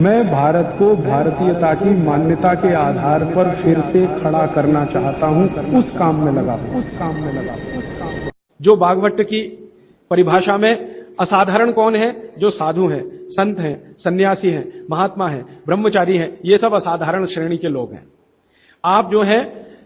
मैं भारत को भारतीयता की मान्यता के आधार पर फिर से खड़ा करना चाहता हूं, उस काम में लगा। जो भागवत की परिभाषा में असाधारण कौन है? जो साधु हैं, संत हैं, सन्यासी हैं, महात्मा हैं, ब्रह्मचारी हैं, ये सब असाधारण श्रेणी के लोग हैं। आप जो है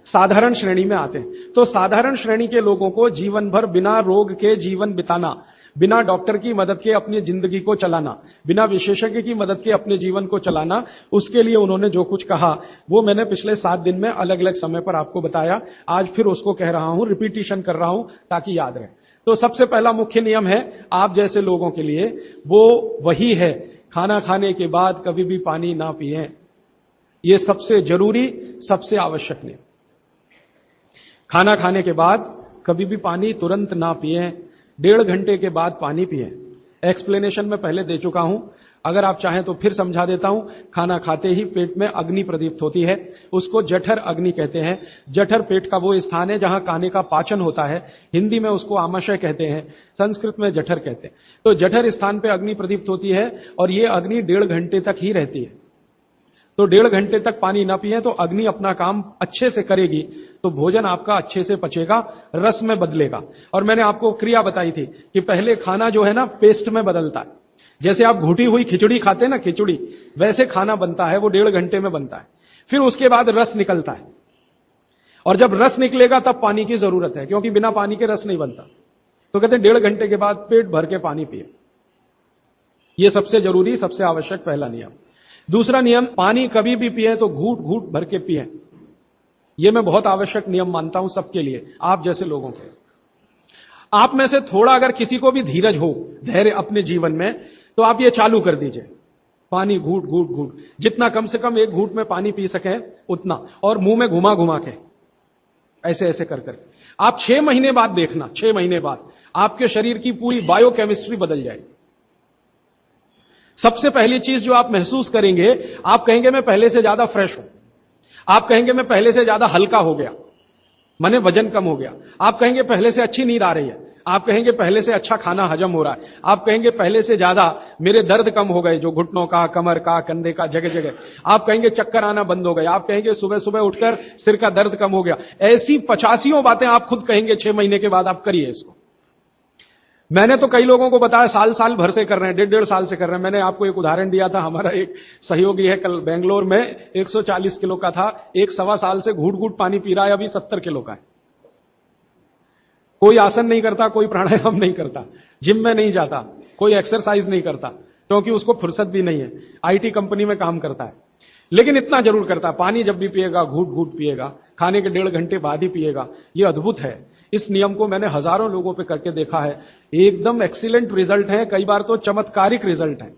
साधारण श्रेणी में आते हैं। तो साधारण श्रेणी के लोगों को जीवन भर बिना रोग के जीवन बिताना, बिना डॉक्टर की मदद के अपनी जिंदगी को चलाना, बिना विशेषज्ञ की मदद के अपने जीवन को चलाना, उसके लिए उन्होंने जो कुछ कहा वो मैंने पिछले 7 दिन में अलग अलग समय पर आपको बताया। आज फिर उसको कह रहा हूं, रिपीटिशन कर रहा हूं ताकि याद रहे। तो सबसे पहला मुख्य नियम है आप जैसे लोगों के लिए, वो वही है, खाना खाने के बाद कभी भी पानी ना पिएं। ये सबसे जरूरी, सबसे आवश्यक नियम। खाना खाने के बाद कभी भी पानी तुरंत ना पिएं, 1.5 घंटे के बाद पानी पिएं। एक्सप्लेनेशन में पहले दे चुका हूं, अगर आप चाहें तो फिर समझा देता हूं। खाना खाते ही पेट में अग्नि प्रदीप्त होती है, उसको जठर अग्नि कहते हैं। जठर पेट का वो स्थान है जहां खाने का पाचन होता है। हिंदी में उसको आमाशय कहते हैं, संस्कृत में जठर कहते हैं। तो जठर स्थान पे अग्नि प्रदीप्त होती है और ये अग्नि 1.5 घंटे तक ही रहती है। तो 1.5 घंटे तक पानी ना पिए तो अग्नि अपना काम अच्छे से करेगी, तो भोजन आपका अच्छे से पचेगा, रस में बदलेगा। और मैंने आपको क्रिया बताई थी कि पहले खाना जो है ना पेस्ट में बदलता है। जैसे आप घुटी हुई खिचड़ी खाते हैं ना, खिचड़ी, वैसे खाना बनता है, वो 1.5 घंटे में बनता है। फिर उसके बाद रस निकलता है, और जब रस निकलेगा तब पानी की जरूरत है, क्योंकि बिना पानी के रस नहीं बनता। तो कहते हैं 1.5 घंटे के बाद पेट भर के पानी पिए। यह सबसे जरूरी, सबसे आवश्यक पहला नियम। दूसरा नियम, पानी कभी भी पिए तो घूट घूट भर के पिए। यह मैं बहुत आवश्यक नियम मानता हूं सबके लिए, आप जैसे लोगों के। आप में से थोड़ा अगर किसी को भी धीरज हो, धैर्य अपने जीवन में, तो आप ये चालू कर दीजिए, पानी घूट घूट घूट, जितना कम से कम 1 घूट में पानी पी सके उतना, और मुंह में घुमा घुमा के, ऐसे ऐसे कर कर। आप 6 महीने बाद देखना, 6 महीने बाद आपके शरीर की पूरी बायोकेमिस्ट्री बदल जाएगी। सबसे पहली चीज जो आप महसूस करेंगे, आप कहेंगे मैं पहले से ज्यादा फ्रेश हूं। आप कहेंगे मैं पहले से ज्यादा हल्का हो गया, माने वजन कम हो गया। आप कहेंगे पहले से अच्छी नींद आ रही है। आप कहेंगे पहले से अच्छा खाना हजम हो रहा है। आप कहेंगे पहले से ज्यादा मेरे दर्द कम हो गए, जो घुटनों का, कमर का, कंधे का, जगह जगह। आप कहेंगे चक्कर आना बंद हो गए। आप कहेंगे सुबह सुबह उठकर सिर का दर्द कम हो गया। ऐसी 85 बातें आप खुद कहेंगे 6 महीने के बाद। आप करिए इसको। मैंने तो कई लोगों को बताया साल साल भर से कर रहे हैं, 1.5 साल से कर रहे हैं। मैंने आपको एक उदाहरण दिया था, हमारा एक सहयोगी है, कल बेंगलोर में 140 किलो का था, 1 सवा साल से घूट घूट पानी पी रहा है, अभी 70 किलो का है। कोई आसन नहीं करता, कोई प्राणायाम नहीं करता, जिम में नहीं जाता, कोई एक्सरसाइज नहीं करता, क्योंकि उसको फुर्सत भी नहीं है, आईटी कंपनी में काम करता है। लेकिन इतना जरूर करता है, पानी जब भी पिएगा घूट घूट पिएगा, खाने के 1.5 घंटे बाद ही पिएगा। यह अद्भुत है। इस नियम को मैंने हजारों लोगों पे करके देखा है, एकदम एक्सीलेंट रिजल्ट है, कई बार तो चमत्कारिक रिजल्ट है।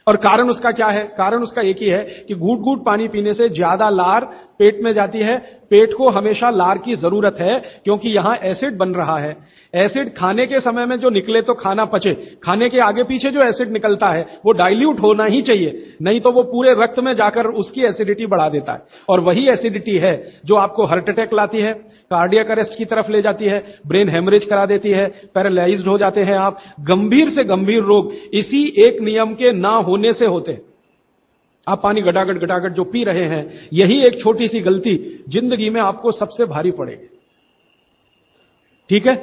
और कारण उसका क्या है? कारण उसका एक ही है कि घूट घूट पानी पीने से ज्यादा लार पेट में जाती है। पेट को हमेशा लार की जरूरत है, क्योंकि यहां एसिड बन रहा है। एसिड खाने के समय में जो निकले तो खाना पचे, खाने के आगे पीछे जो एसिड निकलता है वो डाइल्यूट होना ही चाहिए, नहीं तो वो पूरे रक्त में जाकर उसकी एसिडिटी बढ़ा देता है। और वही एसिडिटी है जो आपको हार्ट अटैक लाती है, कार्डियक अरेस्ट की तरफ ले जाती है, ब्रेन हेमरेज करा देती है, पैरालाइज्ड हो जाते हैं आप। गंभीर से गंभीर रोग इसी एक नियम के ना होने से होते हैं। आप पानी गटागट गटागट जो पी रहे हैं, यही एक छोटी सी गलती जिंदगी में आपको सबसे भारी पड़ेगी। ठीक है?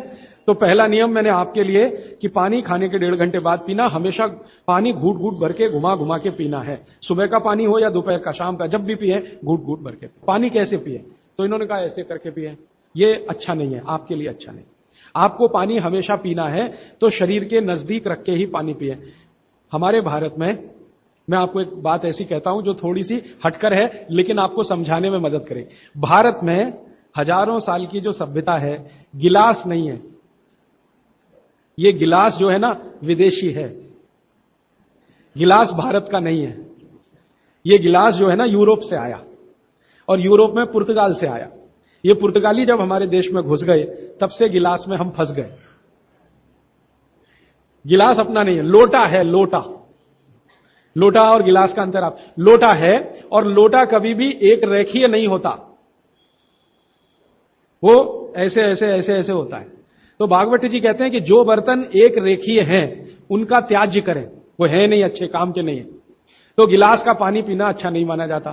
तो पहला नियम मैंने आपके लिए कि पानी खाने के 1.5 घंटे बाद पीना, हमेशा पानी घूट घूट भर के घुमा घुमा के पीना है। सुबह का पानी हो या दोपहर का, शाम का, जब भी पिए घूट घूट भर के। पानी कैसे पिए? तो इन्होंने कहा ऐसे करके पिए। ये अच्छा नहीं है, आपके लिए अच्छा नहीं। आपको पानी हमेशा पीना है तो शरीर के नजदीक रख के ही पानी पिए। हमारे भारत में, मैं आपको एक बात ऐसी कहता हूं जो थोड़ी सी हटकर है, लेकिन आपको समझाने में मदद करे। भारत में हजारों साल की जो सभ्यता है, गिलास नहीं है। ये गिलास जो है ना विदेशी है, गिलास भारत का नहीं है। ये गिलास जो है ना यूरोप से आया, और यूरोप में पुर्तगाल से आया। ये पुर्तगाली जब हमारे देश में घुस गए, तब से गिलास में हम फंस गए। गिलास अपना नहीं है, लोटा है, लोटा। लोटा और गिलास का अंतर आप, लोटा है, और लोटा कभी भी एक रेखीय नहीं होता, वो ऐसे ऐसे ऐसे ऐसे होता है। तो भागवत जी कहते हैं कि जो बर्तन एक रेखीय हैं उनका त्याज्य करें, वो है नहीं अच्छे, काम के नहीं है। तो गिलास का पानी पीना अच्छा नहीं माना जाता,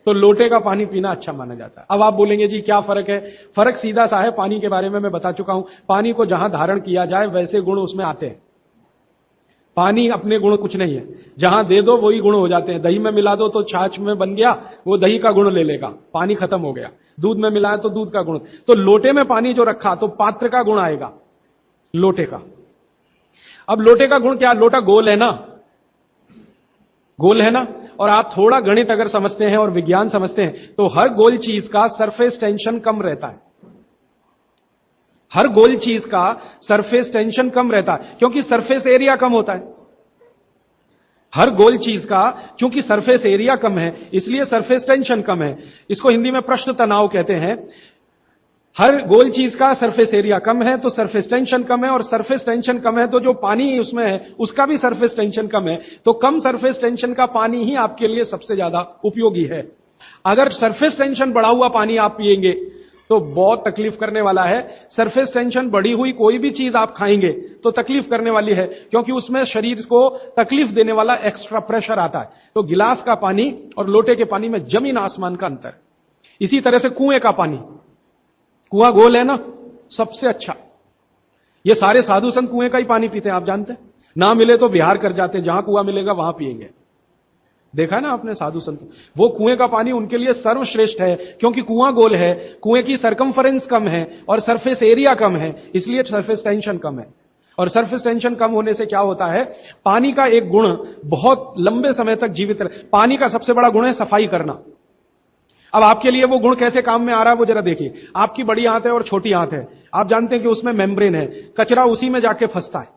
तो लोटे का पानी पीना अच्छा माना जाता है। अब आप बोलेंगे जी क्या फर्क है? फर्क सीधा सा है, पानी के बारे में मैं बता चुका हूं। पानी को जहां धारण किया जाए वैसे गुण उसमें आते हैं। पानी अपने गुण कुछ नहीं है, जहां दे दो वही गुण हो जाते हैं। दही में मिला दो तो छाछ में बन गया, वो दही का गुण ले लेगा, पानी खत्म हो गया। दूध में मिलाया तो दूध का गुण। तो लोटे में पानी जो रखा तो पात्र का गुण आएगा, लोटे का। अब लोटे का गुण क्या? लोटा गोल है ना, गोल है ना। और आप थोड़ा गणित अगर समझते हैं और विज्ञान समझते हैं तो हर गोल चीज का सरफेस टेंशन कम रहता है। हर गोल चीज का सरफेस टेंशन कम रहता है क्योंकि सरफेस एरिया कम होता है। हर गोल चीज का चूंकि सरफेस एरिया कम है इसलिए सरफेस टेंशन कम है। इसको हिंदी में पृष्ठ तनाव कहते हैं। हर गोल चीज का सरफेस एरिया कम है तो सरफेस टेंशन कम है, और सरफेस टेंशन कम है तो जो पानी उसमें है उसका भी सरफेस टेंशन कम है। तो कम सरफेस टेंशन का पानी ही आपके लिए सबसे ज्यादा उपयोगी है। अगर सरफेस टेंशन बढ़ा हुआ पानी आप पिएंगे तो बहुत तकलीफ करने वाला है। सरफेस टेंशन बढ़ी हुई कोई भी चीज आप खाएंगे तो तकलीफ करने वाली है, क्योंकि उसमें शरीर को तकलीफ देने वाला एक्स्ट्रा प्रेशर आता है। तो गिलास का पानी और लोटे के पानी में जमीन आसमान का अंतर। इसी तरह से कुएं का पानी, कुआं गोल है ना, सबसे अच्छा। ये सारे साधु संत कुएं का ही पानी पीते हैं, आप जानते हैं। ना मिले तो बिहार कर जाते हैं, जहां कुआं मिलेगा वहां पिएंगे। देखा ना आपने साधु संत, वो कुएं का पानी उनके लिए सर्वश्रेष्ठ है, क्योंकि कुआं गोल है, कुएं की सरकमफरेंस कम है और सरफेस एरिया कम है, इसलिए सरफेस टेंशन कम है। और सरफेस टेंशन कम होने से क्या होता है, पानी का एक गुण बहुत लंबे समय तक जीवित रहे। पानी का सबसे बड़ा गुण है सफाई करना। अब आपके लिए वो गुण कैसे काम में आ रहा है वो जरा देखिए। आपकी बड़ी आंत है और छोटी आंत है, आप जानते हैं कि उसमें मेम्ब्रेन है, कचरा उसी में जाके फंसता है,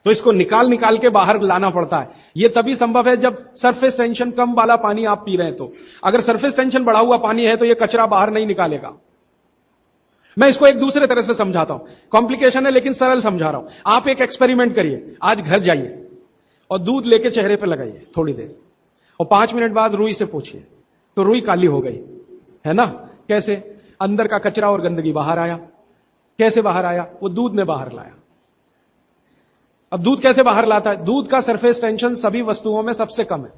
तो इसको निकाल के बाहर लाना पड़ता है। यह तभी संभव है जब सरफेस टेंशन कम वाला पानी आप पी रहे हैं। तो अगर सरफेस टेंशन बढ़ा हुआ पानी है तो यह कचरा बाहर नहीं निकालेगा। मैं इसको एक दूसरे तरह से समझाता हूं, कॉम्प्लिकेशन है लेकिन सरल समझा रहा हूं। आप एक एक्सपेरिमेंट करिए, आज घर जाइए और दूध लेके चेहरे पे लगाइए थोड़ी देर, और 5 मिनट बाद रुई से पूछिए तो रुई काली हो गई है ना। कैसे? अंदर का कचरा और गंदगी बाहर आया। कैसे बाहर आया? वो दूध ने बाहर लाया। अब दूध कैसे बाहर लाता है? दूध का सरफेस टेंशन सभी वस्तुओं में सबसे कम है।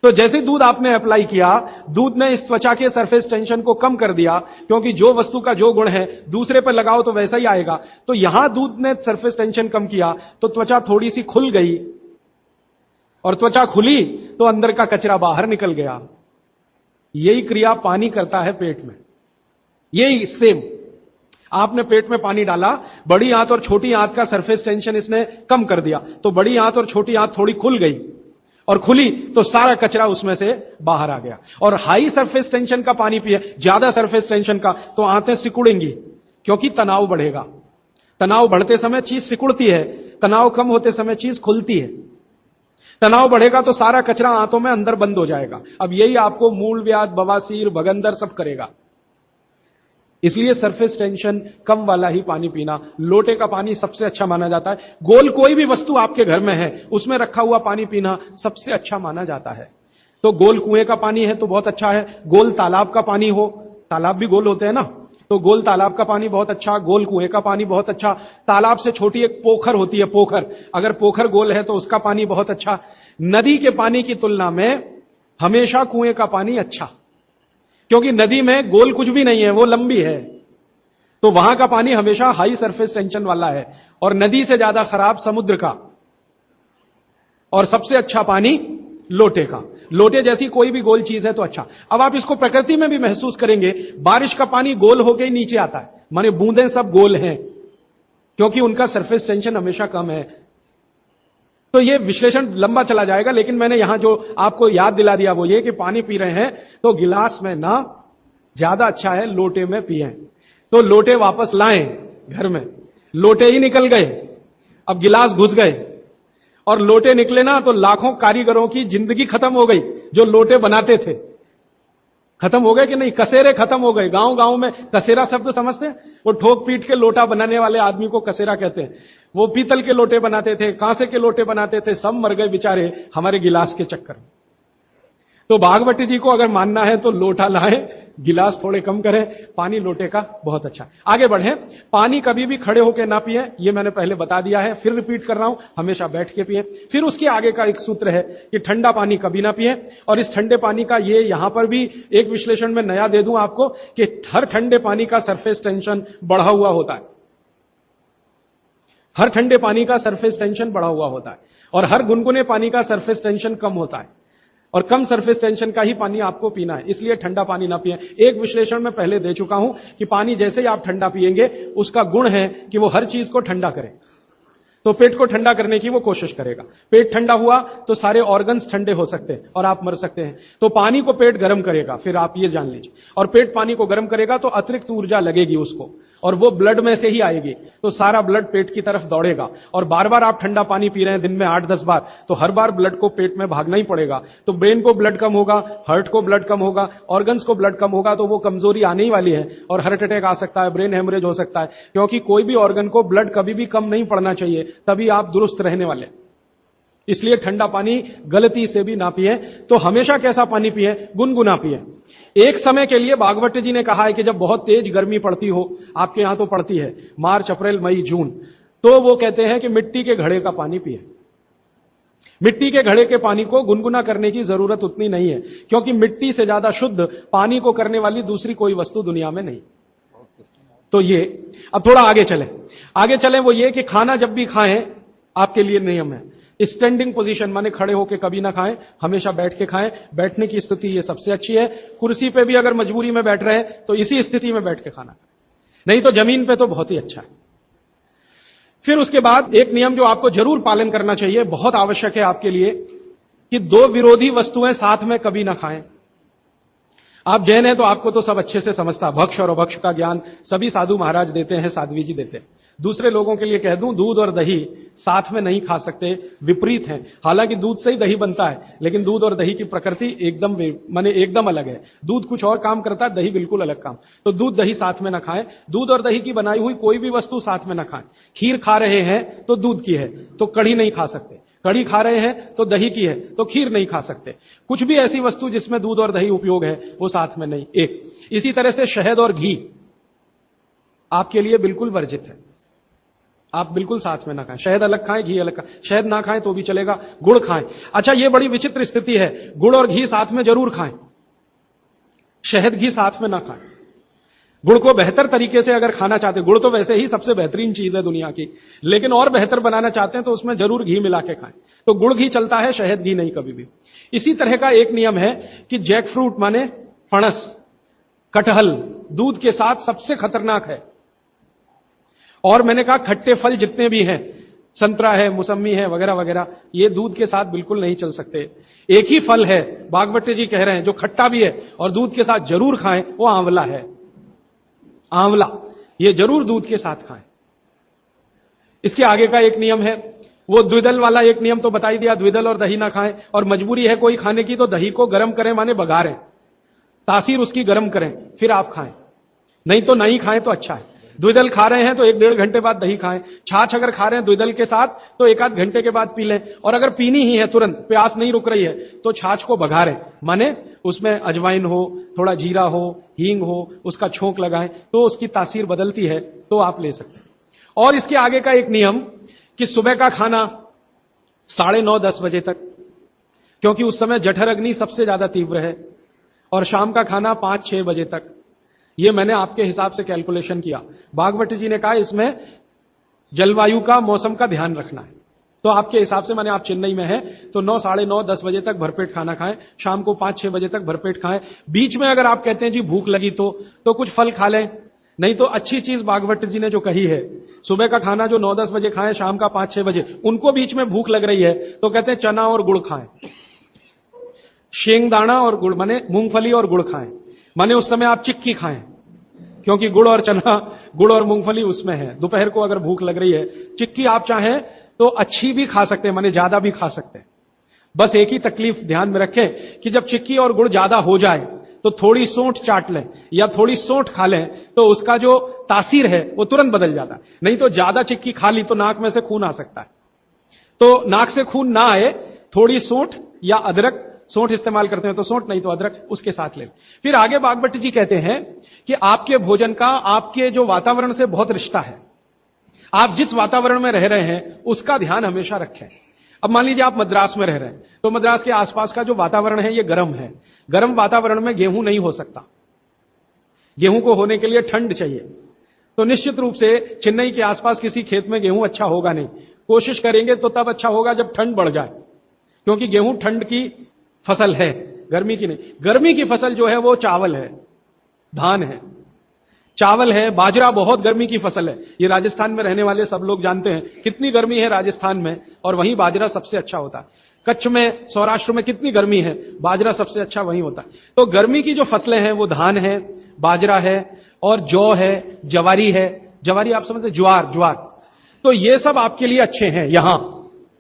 तो जैसे दूध आपने अप्लाई किया, दूध ने इस त्वचा के सरफेस टेंशन को कम कर दिया, क्योंकि जो वस्तु का जो गुण है दूसरे पर लगाओ तो वैसा ही आएगा। तो यहां दूध ने सरफेस टेंशन कम किया तो त्वचा थोड़ी सी खुल गई, और त्वचा खुली तो अंदर का कचरा बाहर निकल गया। यही क्रिया पानी करता है पेट में। यही सेम, आपने पेट में पानी डाला, बड़ी आंत और छोटी आंत का सरफेस टेंशन इसने कम कर दिया, तो बड़ी आंत और छोटी आंत थोड़ी खुल गई, और खुली तो सारा कचरा उसमें से बाहर आ गया। और हाई सरफेस टेंशन का पानी पिए, ज्यादा सरफेस टेंशन का, तो आंतें सिकुड़ेंगी, क्योंकि तनाव बढ़ेगा। तनाव बढ़ते समय चीज सिकुड़ती है, तनाव कम होते समय चीज खुलती है। तनाव बढ़ेगा तो सारा कचरा आंतों में अंदर बंद हो जाएगा। अब यही आपको मूलव्याध, बवासीर, भगंदर सब करेगा। इसलिए सरफेस टेंशन कम वाला ही पानी पीना, लोटे का पानी सबसे अच्छा माना जाता है। गोल कोई भी वस्तु आपके घर में है उसमें रखा हुआ पानी पीना सबसे अच्छा माना जाता है। तो गोल कुएं का पानी है तो बहुत अच्छा है। गोल तालाब का पानी हो, तालाब भी गोल होते हैं ना, तो गोल तालाब का पानी बहुत अच्छा, गोल कुएं का पानी बहुत अच्छा। तालाब से छोटी एक पोखर होती है, पोखर, अगर पोखर गोल है तो उसका पानी बहुत अच्छा। नदी के पानी की तुलना में हमेशा कुएं का पानी अच्छा, क्योंकि नदी में गोल कुछ भी नहीं है, वो लंबी है, तो वहां का पानी हमेशा हाई सरफेस टेंशन वाला है। और नदी से ज्यादा खराब समुद्र का, और सबसे अच्छा पानी लोटे का। लोटे जैसी कोई भी गोल चीज है तो अच्छा। अब आप इसको प्रकृति में भी महसूस करेंगे, बारिश का पानी गोल होकर ही नीचे आता है, माने बूंदें सब गोल हैं, क्योंकि उनका सरफेस टेंशन हमेशा कम है। तो ये विश्लेषण लंबा चला जाएगा, लेकिन मैंने यहां जो आपको याद दिला दिया वो ये कि पानी पी रहे हैं तो गिलास में ना, ज्यादा अच्छा है लोटे में पिएं। तो लोटे वापस लाएं घर में, लोटे ही निकल गए, अब गिलास घुस गए, और लोटे निकले ना तो लाखों कारीगरों की जिंदगी खत्म हो गई जो लोटे बनाते थे। खत्म हो गए कि नहीं? कसेरे खत्म हो गए। गांव गांव में कसेरा शब्द समझते हैं? वो ठोक पीट के लोटा बनाने वाले आदमी को कसेरा कहते हैं। वो पीतल के लोटे बनाते थे, कांसे के लोटे बनाते थे, सब मर गए बेचारे हमारे गिलास के चक्कर में। तो भागवती जी को अगर मानना है तो लोटा लाएं, गिलास थोड़े कम करें, पानी लोटे का बहुत अच्छा। आगे बढ़ें। पानी कभी भी खड़े होकर ना पिए, ये मैंने पहले बता दिया है, फिर रिपीट कर रहा हूं, हमेशा बैठ के पिए। फिर उसके आगे का एक सूत्र है कि ठंडा पानी कभी ना पिए। और इस ठंडे पानी का ये यहां पर भी एक विश्लेषण में नया दे दूं आपको कि हर ठंडे पानी का सरफेस टेंशन बढ़ा हुआ होता है। हर ठंडे पानी का सरफेस टेंशन बढ़ा हुआ होता है और हर गुनगुने पानी का सरफेस टेंशन कम होता है, और कम सरफेस टेंशन का ही पानी आपको पीना है, इसलिए ठंडा पानी ना पिए। एक विश्लेषण में पहले दे चुका हूं कि पानी जैसे ही आप ठंडा पिएंगे उसका गुण है कि वो हर चीज को ठंडा करे। तो पेट को ठंडा करने की वो कोशिश करेगा। पेट ठंडा हुआ तो सारे ऑर्गन्स ठंडे हो सकते हैं और आप मर सकते हैं। तो पानी को पेट गर्म करेगा, फिर आप ये जान लीजिए, और पेट पानी को गर्म करेगा तो अतिरिक्त ऊर्जा लगेगी उसको, और वो ब्लड में से ही आएगी, तो सारा ब्लड पेट की तरफ दौड़ेगा। और बार बार आप ठंडा पानी पी रहे हैं दिन में 8-10 बार, तो हर बार ब्लड को पेट में भागना ही पड़ेगा। तो ब्रेन को ब्लड कम होगा, हार्ट को ब्लड कम होगा, ऑर्गन्स को ब्लड कम होगा, तो वो कमजोरी आने ही वाली है और हार्ट अटैक आ सकता है, ब्रेन हेमरेज हो सकता है। क्योंकि कोई भी ऑर्गन को ब्लड कभी भी कम नहीं पड़ना चाहिए, तभी आप दुरुस्त रहने वाले। इसलिए ठंडा पानी गलती से भी ना पिए। तो हमेशा कैसा पानी पिए? गुनगुना पिए। एक समय के लिए भागवत जी ने कहा है कि जब बहुत तेज गर्मी पड़ती हो, आपके यहां तो पड़ती है, मार्च, अप्रैल, मई, जून, तो वो कहते हैं कि मिट्टी के घड़े का पानी पिए। मिट्टी के घड़े के पानी को गुनगुना करने की जरूरत उतनी नहीं है, क्योंकि मिट्टी से ज्यादा शुद्ध पानी को करने वाली दूसरी कोई वस्तु दुनिया में नहीं। तो ये, अब थोड़ा आगे चलें, वो ये कि खाना जब भी खाएं, आपके लिए नियम है, स्टैंडिंग पोजीशन, माने खड़े होकर कभी ना खाएं, हमेशा बैठ के खाएं। बैठने की स्थिति ये सबसे अच्छी है। कुर्सी पे भी अगर मजबूरी में बैठ रहे हैं तो इसी स्थिति में बैठ के खाना खाएं, नहीं तो जमीन पे तो बहुत ही अच्छा है। फिर उसके बाद एक नियम जो आपको जरूर पालन करना चाहिए, बहुत आवश्यक है आपके लिए, कि दो विरोधी वस्तुएं साथ में कभी ना खाएं। आप जैन हैं तो आपको तो सब अच्छे से समझता, भक्ष और अभक्ष का ज्ञान सभी साधु महाराज देते हैं, साध्वी जी देते हैं। दूसरे लोगों के लिए कह दूं, दूध और दही साथ में नहीं खा सकते, विपरीत हैं। हालांकि दूध से ही दही बनता है, लेकिन दूध और दही की प्रकृति एकदम अलग है। दूध कुछ और काम करता है, दही बिल्कुल अलग काम। तो दूध दही साथ में ना खाएं। दूध और दही की बनाई हुई कोई भी वस्तु साथ में ना खाएं। खीर खा रहे हैं तो दूध की है तो कढ़ी नहीं खा सकते, कढ़ी खा रहे हैं तो दही की है तो खीर नहीं खा सकते। कुछ भी ऐसी वस्तु जिसमें दूध और दही उपयोग है वो साथ में नहीं। एक इसी तरह से शहद और घी आपके लिए बिल्कुल वर्जित है, आप बिल्कुल साथ में ना खाएं। शहद अलग खाएं, घी अलग खाएं। शहद ना खाएं तो भी चलेगा, गुड़ खाएं। अच्छा, ये बड़ी विचित्र स्थिति है, गुड़ और घी साथ में जरूर खाएं, शहद घी साथ में ना खाएं। गुड़ को बेहतर तरीके से अगर खाना चाहते, गुड़ तो वैसे ही सबसे बेहतरीन चीज है दुनिया की, लेकिन और बेहतर बनाना चाहते हैं तो उसमें जरूर घी मिला के खाएं। तो गुड़ घी चलता है, शहद घी नहीं कभी भी। इसी तरह का एक नियम है कि जैक फ्रूट माने फणस, कटहल दूध के साथ सबसे खतरनाक है। और मैंने कहा खट्टे फल जितने भी हैं, संतरा है, मौसमी है, वगैरह वगैरह, ये दूध के साथ बिल्कुल नहीं चल सकते। एक ही फल है, भागवत जी कह रहे हैं, जो खट्टा भी है और दूध के साथ जरूर खाएं, वो आंवला है। आंवला ये जरूर दूध के साथ खाएं। इसके आगे का एक नियम है, वो द्विदल वाला एक नियम तो बता ही दिया, द्विदल और दही ना खाएं। और मजबूरी है कोई खाने की तो दही को गर्म करें, माने बघारें, तासीर उसकी गर्म करें, फिर आप खाएं, नहीं तो नहीं खाएं तो अच्छा है। द्विदल खा रहे हैं तो 1-1.5 घंटे बाद दही खाएं। छाछ अगर खा रहे हैं द्विदल के साथ तो 1-8 घंटे के बाद पी लें। और अगर पीनी ही है, तुरंत प्यास नहीं रुक रही है, तो छाछ को बघारें, माने उसमें अजवाइन हो, थोड़ा जीरा हो, हींग हो, उसका छोंक लगाएं तो उसकी तासीर बदलती है, तो आप ले सकते हैं। और इसके आगे का एक नियम कि सुबह का खाना 9:30-10 बजे तक, क्योंकि उस समय जठर अग्नि सबसे ज्यादा तीव्र है, और शाम का खाना 5-6 बजे तक। ये मैंने आपके हिसाब से कैलकुलेशन किया। भागवत जी ने कहा इसमें जलवायु का, मौसम का ध्यान रखना है। तो आपके हिसाब से, माने आप चेन्नई में हैं तो 9, 9:30, 10 बजे तक भरपेट खाना खाएं, शाम को 5-6 बजे तक भरपेट खाएं। बीच में अगर आप कहते हैं जी भूख लगी तो कुछ फल खा लें, नहीं तो अच्छी चीज भागवत जी ने जो कही है, सुबह का खाना जो 9-10 बजे खाएं, शाम का 5-6 बजे, उनको बीच में भूख लग रही है तो कहते हैं चना और गुड़ खाएं, शेंगदाना और गुड़, माने मूंगफली और गुड़ खाएं, माने उस समय आप चिक्की खाएं, क्योंकि गुड़ और चना, गुड़ और मूंगफली उसमें है। दोपहर को अगर भूख लग रही है, चिक्की आप चाहें तो अच्छी भी खा सकते हैं, माने ज्यादा भी खा सकते हैं। बस एक ही तकलीफ ध्यान में रखें कि जब चिक्की और गुड़ ज्यादा हो जाए तो थोड़ी सोंठ चाट लें या थोड़ी सोंठ खा लें, तो उसका जो तासीर है वो तुरंत बदल जाता है। नहीं तो ज्यादा चिक्की खा ली तो नाक में से खून आ सकता है। तो नाक से खून ना आए, थोड़ी सोंठ या अदरक सौंठ इस्तेमाल करते हैं तो सौंठ, नहीं तो अदरक उसके साथ ले लें। फिर आगे बागभट्ट जी कहते हैं कि आपके भोजन का आपके जो वातावरण से बहुत रिश्ता है। आप जिस वातावरण में रह रहे हैं उसका ध्यान हमेशा रखें। अब मान लीजिए आप मद्रास में रह रहे हैं, तो मद्रास के आसपास का जो वातावरण है ये गर्म है। गर्म वातावरण में गेहूं नहीं हो सकता। गेहूं को होने के लिए ठंड चाहिए। तो निश्चित रूप से चेन्नई के आसपास किसी खेत में गेहूं अच्छा होगा नहीं। कोशिश करेंगे तो तब अच्छा होगा जब ठंड बढ़ जाए, क्योंकि गेहूं ठंड की फसल है, गर्मी की नहीं। गर्मी की फसल जो है वो चावल है, धान है, चावल है, बाजरा बहुत गर्मी की फसल है। ये राजस्थान में रहने वाले सब लोग जानते हैं कितनी गर्मी है राजस्थान में, और वहीं बाजरा सबसे अच्छा होता है। कच्छ में, सौराष्ट्र में कितनी गर्मी है, बाजरा सबसे अच्छा वहीं होता है। तो गर्मी की जो फसलें हैं वो धान है, बाजरा है, और जौ है, जवारी है। जवारी आप समझते, ज्वार, ज्वार। तो ये सब आपके लिए अच्छे हैं। यहां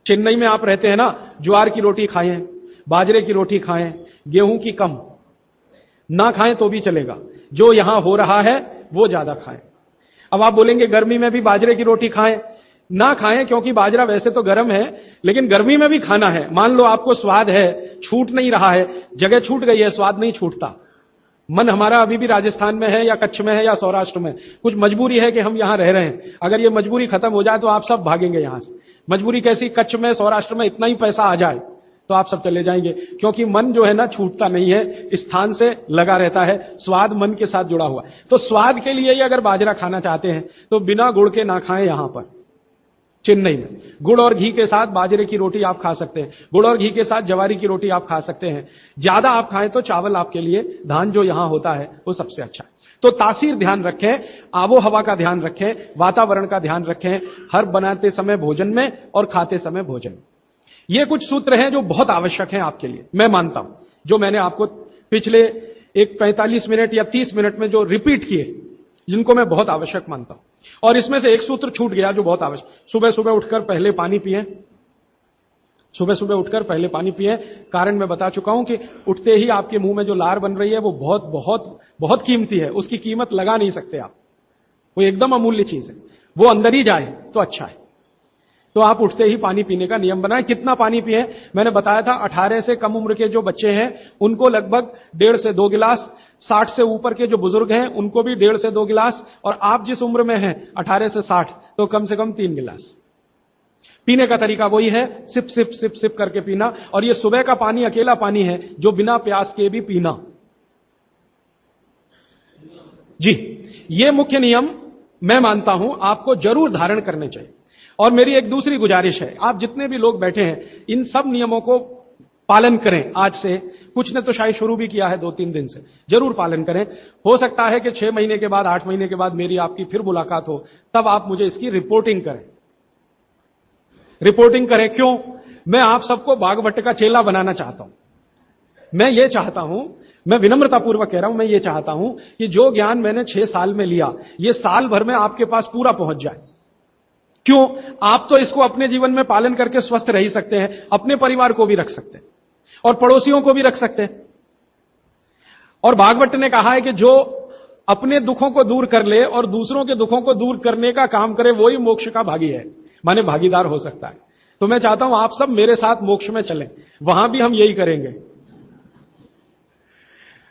चेन्नई में आप रहते हैं ना, ज्वार की रोटी खाएं, बाजरे की रोटी खाएं, गेहूं की कम ना खाएं तो भी चलेगा। जो यहां हो रहा है वो ज्यादा खाएं। अब आप बोलेंगे गर्मी में भी बाजरे की रोटी खाएं, ना खाएं, क्योंकि बाजरा वैसे तो गर्म है, लेकिन गर्मी में भी खाना है। मान लो आपको स्वाद है, छूट नहीं रहा है, जगह छूट गई है, स्वाद नहीं छूटता। मन हमारा अभी भी राजस्थान में है या कच्छ में है या सौराष्ट्र में, कुछ मजबूरी है कि हम यहां रह रहे हैं। अगर ये मजबूरी खत्म हो जाए तो आप सब भागेंगे यहां से। मजबूरी कैसी, कच्छ में, सौराष्ट्र में इतना ही पैसा आ जाए तो आप सब चले जाएंगे, क्योंकि मन जो है ना छूटता नहीं है, स्थान से लगा रहता है, स्वाद मन के साथ जुड़ा हुआ। तो स्वाद के लिए ही अगर बाजरा खाना चाहते हैं तो बिना गुड़ के ना खाएं। यहां पर चेन्नई में गुड़ और घी के साथ बाजरे की रोटी आप खा सकते हैं, गुड़ और घी के साथ जवारी की रोटी आप खा सकते हैं। ज्यादा आप खाएं तो चावल आपके लिए, धान जो यहां होता है वो सबसे अच्छा है। तो तासीर ध्यान रखें, आबो हवा का ध्यान रखें, वातावरण का ध्यान रखें, हर बनाते समय भोजन में और खाते समय भोजन में। ये कुछ सूत्र हैं जो बहुत आवश्यक हैं आपके लिए, मैं मानता हूं। जो मैंने आपको पिछले एक 45 मिनट या 30 मिनट में जो रिपीट किए, जिनको मैं बहुत आवश्यक मानता हूं। और इसमें से एक सूत्र छूट गया जो बहुत आवश्यक, सुबह सुबह उठकर पहले पानी पिएं। सुबह सुबह उठकर पहले पानी पिएं। कारण मैं बता चुका हूं कि उठते ही आपके मुंह में जो लार बन रही है वो बहुत बहुत बहुत कीमती है, उसकी कीमत लगा नहीं सकते आप, वो एकदम अमूल्य चीज है। वो अंदर ही जाए तो अच्छा है। तो आप उठते ही पानी पीने का नियम बनाएं। कितना पानी पिए, मैंने बताया था 18 से कम उम्र के जो बच्चे हैं उनको लगभग 1.5 से 2 गिलास, 60 से ऊपर के जो बुजुर्ग हैं उनको भी 1.5 से 2 गिलास, और आप जिस उम्र में हैं 18 से 60 तो कम से कम 3 गिलास। पीने का तरीका वही है, सिप सिप सिप सिप करके पीना। और ये सुबह का पानी अकेला पानी है जो बिना प्यास के भी पीना। जी, ये मुख्य नियम मैं मानता हूं आपको जरूर धारण करने चाहिए। और मेरी एक दूसरी गुजारिश है, आप जितने भी लोग बैठे हैं इन सब नियमों को पालन करें। आज से कुछ ने तो शायद शुरू भी किया है 2-3 दिन से, जरूर पालन करें। हो सकता है कि 6 महीने के बाद, 8 महीने के बाद मेरी आपकी फिर मुलाकात हो, तब आप मुझे इसकी रिपोर्टिंग करें। रिपोर्टिंग करें क्यों? मैं आप सबको बागभट्ट का चेला बनाना चाहता हूं। मैं ये चाहता हूं, मैं विनम्रतापूर्वक कह रहा हूं, मैं ये चाहता हूं कि जो ज्ञान मैंने 6 साल में लिया, ये साल भर में आपके पास पूरा पहुंच जाए। क्यों? आप तो इसको अपने जीवन में पालन करके स्वस्थ रह ही सकते हैं, अपने परिवार को भी रख सकते हैं और पड़ोसियों को भी रख सकते हैं। और भागवत ने कहा है कि जो अपने दुखों को दूर कर ले और दूसरों के दुखों को दूर करने का काम करे वही मोक्ष का भागी है, माने भागीदार हो सकता है। तो मैं चाहता हूं आप सब मेरे साथ मोक्ष में चलें, वहां भी हम यही करेंगे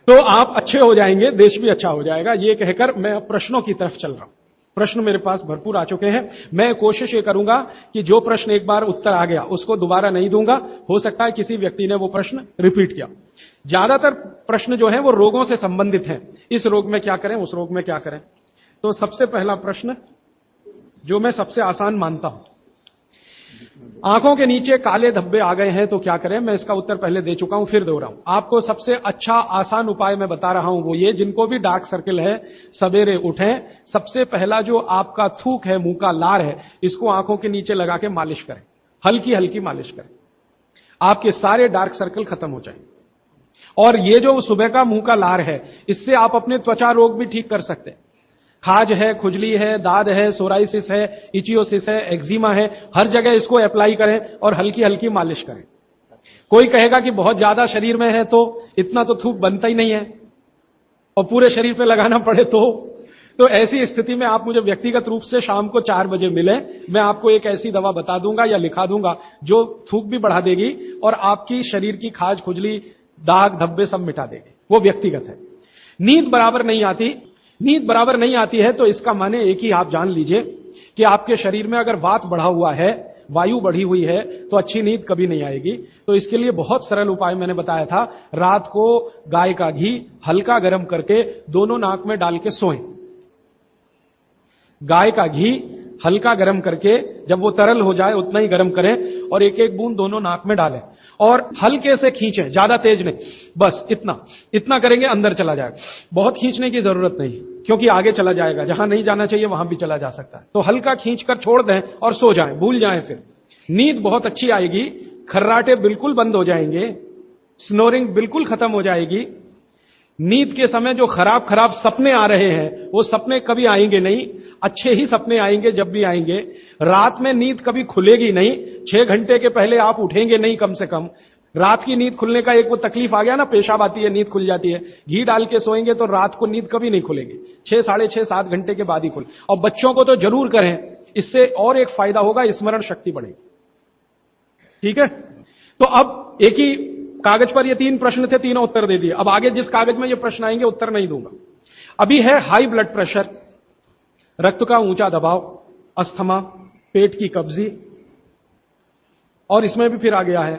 तो आप अच्छे हो जाएंगे, देश भी अच्छा हो जाएगा। ये कहकर मैं अब प्रश्नों की तरफ चल रहा हूं। प्रश्न मेरे पास भरपूर आ चुके हैं। मैं कोशिश ये करूंगा कि जो प्रश्न एक बार उत्तर आ गया उसको दोबारा नहीं दूंगा। हो सकता है किसी व्यक्ति ने वो प्रश्न रिपीट किया। ज्यादातर प्रश्न जो है वो रोगों से संबंधित हैं, इस रोग में क्या करें, उस रोग में क्या करें। तो सबसे पहला प्रश्न जो मैं सबसे आसान मानता हूं, आंखों के नीचे काले धब्बे आ गए हैं तो क्या करें। मैं इसका उत्तर पहले दे चुका हूं, फिर दोहराऊं। आपको सबसे अच्छा आसान उपाय मैं बता रहा हूं, वो ये, जिनको भी डार्क सर्किल है सवेरे उठें, सबसे पहला जो आपका थूक है, मुंह का लार है, इसको आंखों के नीचे लगा के मालिश करें, हल्की हल्की मालिश करें। आपके सारे डार्क सर्कल खत्म हो जाएंगे। और ये जो सुबह का मुंह का लार है, इससे आप अपने त्वचा रोग भी ठीक कर सकते हैं। खाज है, खुजली है, दाद है, सोराइसिस है, इचियोसिस है, एक्जिमा है, हर जगह इसको अप्लाई करें और हल्की हल्की मालिश करें। कोई कहेगा कि बहुत ज्यादा शरीर में है तो इतना तो थूक बनता ही नहीं है और पूरे शरीर पे लगाना पड़े तो ऐसी स्थिति में आप मुझे व्यक्तिगत रूप से शाम को 4 बजे मिलें, मैं आपको एक ऐसी दवा बता दूंगा या लिखा दूंगा जो थूक भी बढ़ा देगी और आपकी शरीर की खाज खुजली दाग धब्बे सब मिटा देगी। वो व्यक्तिगत है। नींद बराबर नहीं आती, नींद बराबर नहीं आती है तो इसका माने एक ही आप जान लीजिए कि आपके शरीर में अगर वात बढ़ा हुआ है, वायु बढ़ी हुई है, तो अच्छी नींद कभी नहीं आएगी। तो इसके लिए बहुत सरल उपाय मैंने बताया था, रात को गाय का घी हल्का गर्म करके दोनों नाक में डाल के सोएं। गाय का घी हल्का गर्म करके जब वो तरल हो जाए उतना ही गर्म करें और एक एक बूंद दोनों नाक में डालें और हल्के से खींचें, ज्यादा तेज नहीं, बस इतना करेंगे अंदर चला जाएगा। बहुत खींचने की जरूरत नहीं क्योंकि आगे चला जाएगा, जहां नहीं जाना चाहिए वहां भी चला जा सकता है। तो हल्का खींचकर छोड़ दें और सो जाएं, भूल जाएं। फिर नींद बहुत अच्छी आएगी, खर्राटे बिल्कुल बंद हो जाएंगे, स्नोरिंग बिल्कुल खत्म हो जाएगी। नींद के समय जो खराब खराब सपने आ रहे हैं वो सपने कभी आएंगे नहीं, अच्छे ही सपने आएंगे। जब भी आएंगे रात में नींद कभी खुलेगी नहीं, 6 घंटे के पहले आप उठेंगे नहीं। कम से कम रात की नींद खुलने का एक वो तकलीफ आ गया ना, पेशाब आती है, नींद खुल जाती है। घी डाल के सोएंगे तो रात को नींद कभी नहीं खुलेगी, 6, साढ़े 6, 7 घंटे के बाद ही खुले। और बच्चों को तो जरूर करें, इससे और एक फायदा होगा, स्मरण शक्ति बढ़ेगी। ठीक है, तो अब एक ही कागज पर ये 3 प्रश्न थे, तीनों उत्तर दे दिए। अब आगे जिस कागज में ये प्रश्न आएंगे उत्तर नहीं दूंगा। अभी है हाई ब्लड प्रेशर, रक्त का ऊंचा दबाव, अस्थमा, पेट की कब्जी, और इसमें भी फिर आ गया है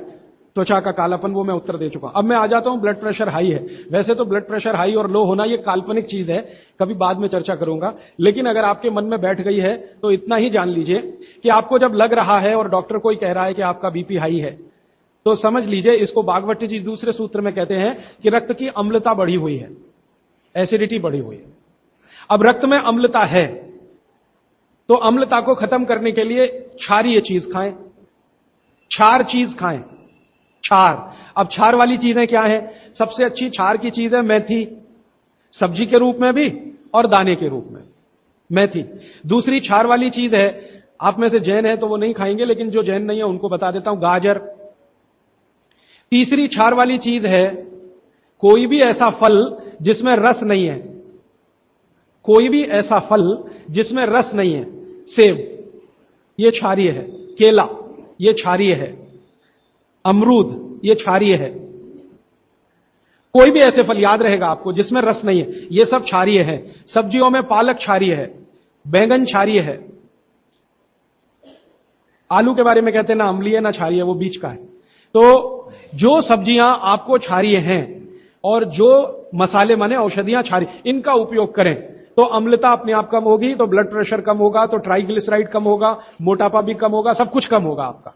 त्वचा का कालापन, वो मैं उत्तर दे चुका हूं। अब मैं आ जाता हूं ब्लड प्रेशर हाई है। वैसे तो ब्लड प्रेशर हाई और लो होना ये काल्पनिक चीज है, कभी बाद में चर्चा करूंगा, लेकिन अगर आपके मन में बैठ गई है तो इतना ही जान लीजिए कि आपको जब लग रहा है और डॉक्टर कोई कह रहा है कि आपका बीपी हाई है, तो समझ लीजिए, इसको बागवती जी दूसरे सूत्र में कहते हैं कि रक्त की अम्लता बढ़ी हुई है, एसिडिटी बढ़ी हुई है। अब रक्त में अम्लता है तो अम्लता को खत्म करने के लिए क्षारीय चीज खाएं, क्षार चीज खाएं, क्षार। अब क्षार वाली चीजें क्या है? सबसे अच्छी क्षार की चीज है मेथी, सब्जी के रूप में भी और दाने के रूप में मेथी। दूसरी क्षार वाली चीज है, आप में से जैन है तो वो नहीं खाएंगे, लेकिन जो जैन नहीं है उनको बता देता हूं, गाजर। तीसरी क्षार वाली चीज है कोई भी ऐसा फल जिसमें रस नहीं है, कोई भी ऐसा फल जिसमें रस नहीं है। सेब ये क्षारीय है, केला ये क्षारीय है, अमरूद ये क्षारीय है। कोई भी ऐसे फल याद रहेगा आपको जिसमें रस नहीं है, ये सब क्षारीय है। सब्जियों में पालक क्षारीय है, बैंगन क्षारीय है। आलू के बारे में कहते हैं ना अम्लीय ना क्षारीय, वो बीच का है। तो जो सब्जियां आपको क्षारीय हैं और जो मसाले माने औषधियां क्षारीय, इनका उपयोग करें तो अम्लता अपने आप कम होगी, तो ब्लड प्रेशर कम होगा, तो ट्राइग्लिसराइड कम होगा, मोटापा भी कम होगा, सब कुछ कम होगा आपका।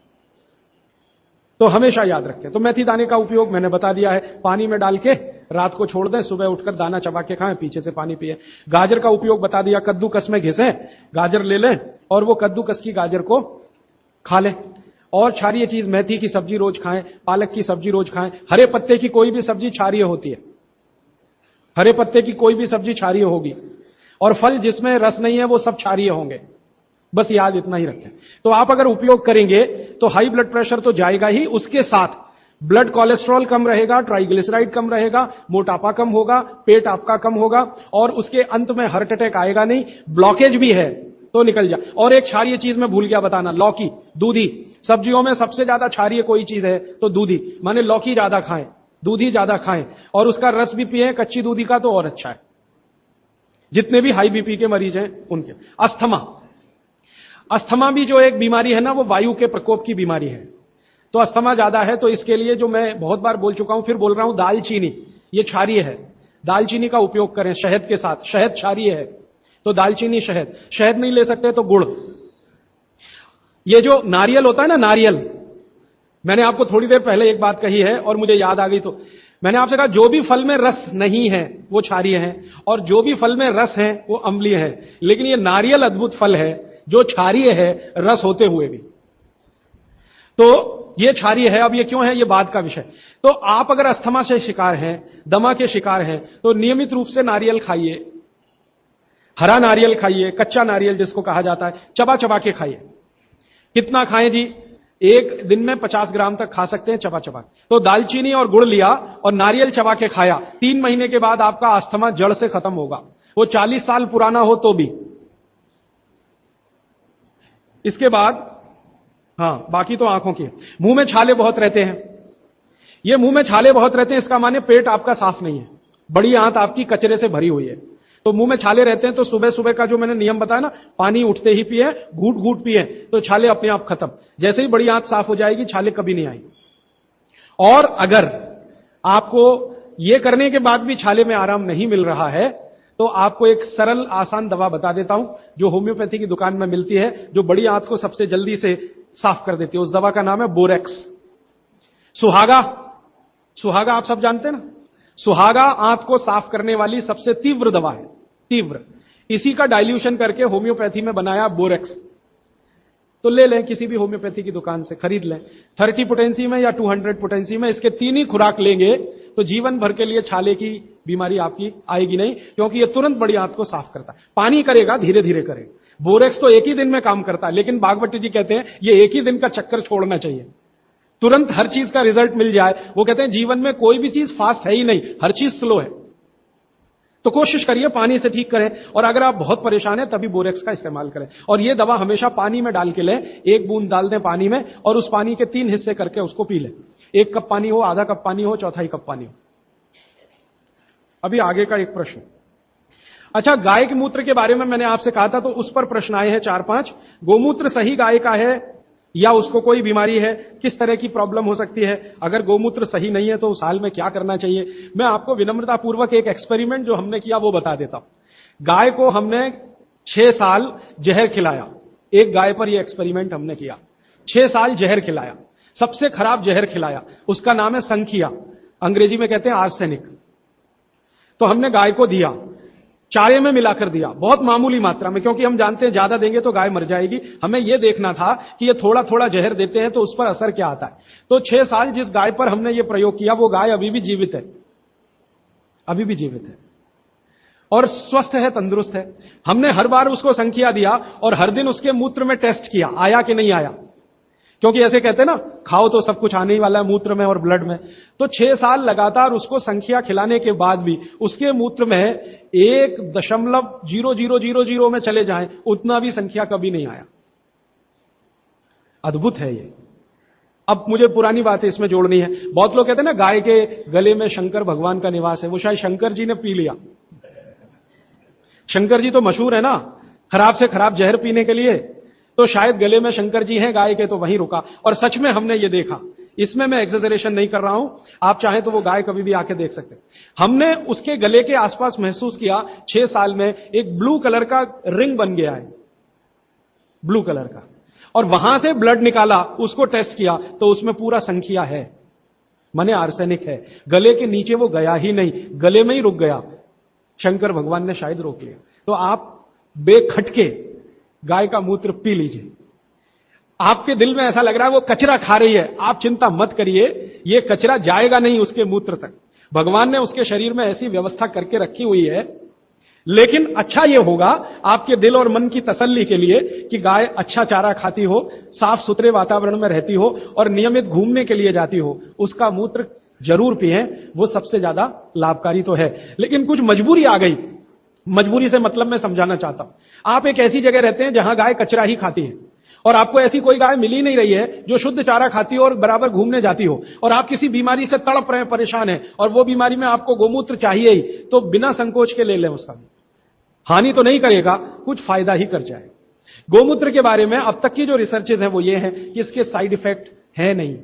तो हमेशा याद रखें। तो मेथी दाने का उपयोग मैंने बता दिया है, पानी में डाल के रात को छोड़ दें, सुबह उठकर दाना चबा के खाएं, पीछे से पानी पिए। गाजर का उपयोग बता दिया, कद्दूकस में घिसें, गाजर ले लें और वो कद्दूकस की गाजर को खा लें। और क्षारीय चीज मेथी की सब्जी रोज खाएं, पालक की सब्जी रोज खाएं। हरे पत्ते की कोई भी सब्जी क्षारीय होती है, हरे पत्ते की कोई भी सब्जी क्षारीय होगी, और फल जिसमें रस नहीं है वो सब क्षारीय होंगे। बस याद इतना ही रखें। तो आप अगर उपयोग करेंगे तो हाई ब्लड प्रेशर तो जाएगा ही, उसके साथ ब्लड कोलेस्ट्रॉल कम रहेगा, ट्राइग्लिसराइड कम रहेगा, मोटापा कम होगा, पेट आपका कम होगा, और उसके अंत में हार्ट अटैक आएगा नहीं। ब्लॉकेज भी है तो निकल जा। और एक क्षारीय चीज मैं भूल गया बताना, लौकी, दूधी। सब्जियों में सबसे ज्यादा क्षारीय कोई चीज है तो दूधी, माने लौकी ज्यादा खाएं, दूधी ज्यादा खाएं, और उसका रस भी पिए, कच्ची दूधी का तो और अच्छा है। जितने भी हाई बीपी के मरीज हैं उनके। अस्थमा भी जो एक बीमारी है ना, वो वायु के प्रकोप की बीमारी है। तो अस्थमा ज्यादा है तो इसके लिए जो मैं बहुत बार बोल चुका हूं, फिर बोल रहा हूं, दालचीनी ये क्षारीय है, दालचीनी का उपयोग करें शहद के साथ। शहद क्षारीय है तो दालचीनी, शहद। शहद नहीं ले सकते तो गुड़। ये जो नारियल होता है ना, नारियल, मैंने आपको थोड़ी देर पहले एक बात कही है और मुझे याद आ गई, तो मैंने आपसे कहा जो भी फल में रस नहीं है वो क्षारीय है और जो भी फल में रस है वो अम्लीय है। लेकिन ये नारियल अद्भुत फल है जो क्षारीय है रस होते हुए भी, तो ये क्षारीय है। अब ये क्यों है, ये बाद का विषय। तो आप अगर अस्थमा से शिकार हैं, दमा के शिकार हैं, तो नियमित रूप से नारियल खाइए, हरा नारियल खाइए, कच्चा नारियल जिसको कहा जाता है, चबा चबा के खाइए। कितना खाएं जी? एक दिन में 50 ग्राम तक खा सकते हैं चबा चबा। तो दालचीनी और गुड़ लिया और नारियल चबा के खाया, 3 महीने के बाद आपका अस्थमा जड़ से खत्म होगा। वो 40 साल पुराना हो तो भी। इसके बाद हां, बाकी तो आंखों की। मुंह में छाले बहुत रहते हैं। ये मुंह में छाले बहुत रहते हैं, इसका माने पेट आपका साफ नहीं है, बड़ी आंत आपकी कचरे से भरी हुई है। तो मुंह में छाले रहते हैं तो सुबह सुबह का जो मैंने नियम बताया ना, पानी उठते ही पिए, घूट घूट पिए, तो छाले अपने आप खत्म। जैसे ही बड़ी आंत साफ हो जाएगी, छाले कभी नहीं आएंगे। और अगर आपको यह करने के बाद भी छाले में आराम नहीं मिल रहा है, तो आपको एक सरल आसान दवा बता देता हूं, जो होम्योपैथी की दुकान में मिलती है, जो बड़ी आंत को सबसे जल्दी से साफ कर देती है। उस दवा का नाम है बोरेक्स। सुहागा, सुहागा आप सब जानते हैं ना, सुहागा आंत को साफ करने वाली सबसे तीव्र दवा है, तीव्र। इसी का डाइल्यूशन करके होम्योपैथी में बनाया बोरेक्स। तो ले लें, किसी भी होम्योपैथी की दुकान से खरीद लें, 30 पोटेंसी में या 200 पोटेंसी में। इसके 3 ही खुराक लेंगे तो जीवन भर के लिए छाले की बीमारी आपकी आएगी नहीं, क्योंकि यह तुरंत बड़ी आंत को साफ करता है। पानी करेगा, धीरे धीरे करेगा। बोरेक्स तो एक ही दिन में काम करता है, लेकिन बागवती जी कहते हैं ये एक ही दिन का चक्कर छोड़ना चाहिए, तुरंत हर चीज का रिजल्ट मिल जाए। वो कहते हैं जीवन में कोई भी चीज फास्ट है ही नहीं, हर चीज स्लो है। तो कोशिश करिए पानी से ठीक करें, और अगर आप बहुत परेशान हैं तभी बोरेक्स का इस्तेमाल करें। और यह दवा हमेशा पानी में डाल के लें, 1 बूंद डाल दें पानी में, और उस पानी के 3 हिस्से करके उसको पी लें। 1 कप पानी हो, आधा कप पानी हो, चौथाई कप पानी हो। अभी आगे का एक प्रश्न। अच्छा, गाय के मूत्र के बारे में मैंने आपसे कहा था, तो उस पर प्रश्न आए हैं 4-5। गोमूत्र सही गाय का है या उसको कोई बीमारी है? किस तरह की प्रॉब्लम हो सकती है? अगर गोमूत्र सही नहीं है तो उस हाल में क्या करना चाहिए? मैं आपको विनम्रतापूर्वक एक एक्सपेरिमेंट जो हमने किया वो बता देता हूं। गाय को हमने 6 साल जहर खिलाया। एक गाय पर यह एक्सपेरिमेंट हमने किया, 6 साल जहर खिलाया, सबसे खराब जहर खिलाया। उसका नाम है संखिया, अंग्रेजी में कहते हैं आर्सेनिक। तो हमने गाय को दिया, चारे में मिलाकर दिया, बहुत मामूली मात्रा में, क्योंकि हम जानते हैं ज्यादा देंगे तो गाय मर जाएगी। हमें यह देखना था कि ये थोड़ा थोड़ा जहर देते हैं तो उस पर असर क्या आता है। तो 6 साल जिस गाय पर हमने ये प्रयोग किया, वो गाय अभी भी जीवित है, अभी भी जीवित है और स्वस्थ है, तंदुरुस्त है। हमने हर बार उसको संख्या दिया और हर दिन उसके मूत्र में टेस्ट किया, आया कि नहीं आया, क्योंकि ऐसे कहते हैं ना, खाओ तो सब कुछ आने ही वाला है मूत्र में और ब्लड में। तो 6 साल लगातार उसको संख्या खिलाने के बाद भी उसके मूत्र में 1.0000 में चले जाएं, उतना भी संख्या कभी नहीं आया। अद्भुत है ये। अब मुझे पुरानी बातें इसमें जोड़नी है। बहुत लोग कहते हैं ना, गाय के गले में शंकर भगवान का निवास है। वो शायद शंकर जी ने पी लिया। शंकर जी तो मशहूर है ना, खराब से खराब जहर पीने के लिए। तो शायद गले में शंकर जी हैं गाय के, तो वहीं रुका। और सच में हमने ये देखा, इसमें मैं एक्सेजरेशन नहीं कर रहा हूं, आप चाहें तो वो गाय कभी भी आके देख सकते हैं। हमने उसके गले के आसपास महसूस किया 6 साल में एक ब्लू कलर का रिंग बन गया है, ब्लू कलर का। और वहां से ब्लड निकाला, उसको टेस्ट किया तो उसमें पूरा संख्या है, माने आर्सेनिक है। गले के नीचे वो गया ही नहीं, गले में ही रुक गया। शंकर भगवान ने शायद रोक लिया। तो आप बेखटके गाय का मूत्र पी लीजिए। आपके दिल में ऐसा लग रहा है वो कचरा खा रही है, आप चिंता मत करिए, ये कचरा जाएगा नहीं उसके मूत्र तक। भगवान ने उसके शरीर में ऐसी व्यवस्था करके रखी हुई है। लेकिन अच्छा ये होगा आपके दिल और मन की तसल्ली के लिए कि गाय अच्छा चारा खाती हो, साफ सुथरे वातावरण में रहती हो और नियमित घूमने के लिए जाती हो, उसका मूत्र जरूर पिएं, वो सबसे ज्यादा लाभकारी तो है। लेकिन कुछ मजबूरी आ गई, मजबूरी से मतलब मैं समझाना चाहता हूं। आप एक ऐसी जगह रहते हैं जहां गाय कचरा ही खाती है और आपको ऐसी कोई गाय मिल ही नहीं रही है जो शुद्ध चारा खाती हो और बराबर घूमने जाती हो, और आप किसी बीमारी से तड़प रहे हैं, परेशान हैं, और वो बीमारी में आपको गोमूत्र चाहिए ही, तो बिना संकोच के ले लें। उसका हानि तो नहीं करेगा, कुछ फायदा ही कर जाए। गोमूत्र के बारे में अब तक की जो रिसर्चेज है वो ये है कि इसके साइड इफेक्ट है नहीं।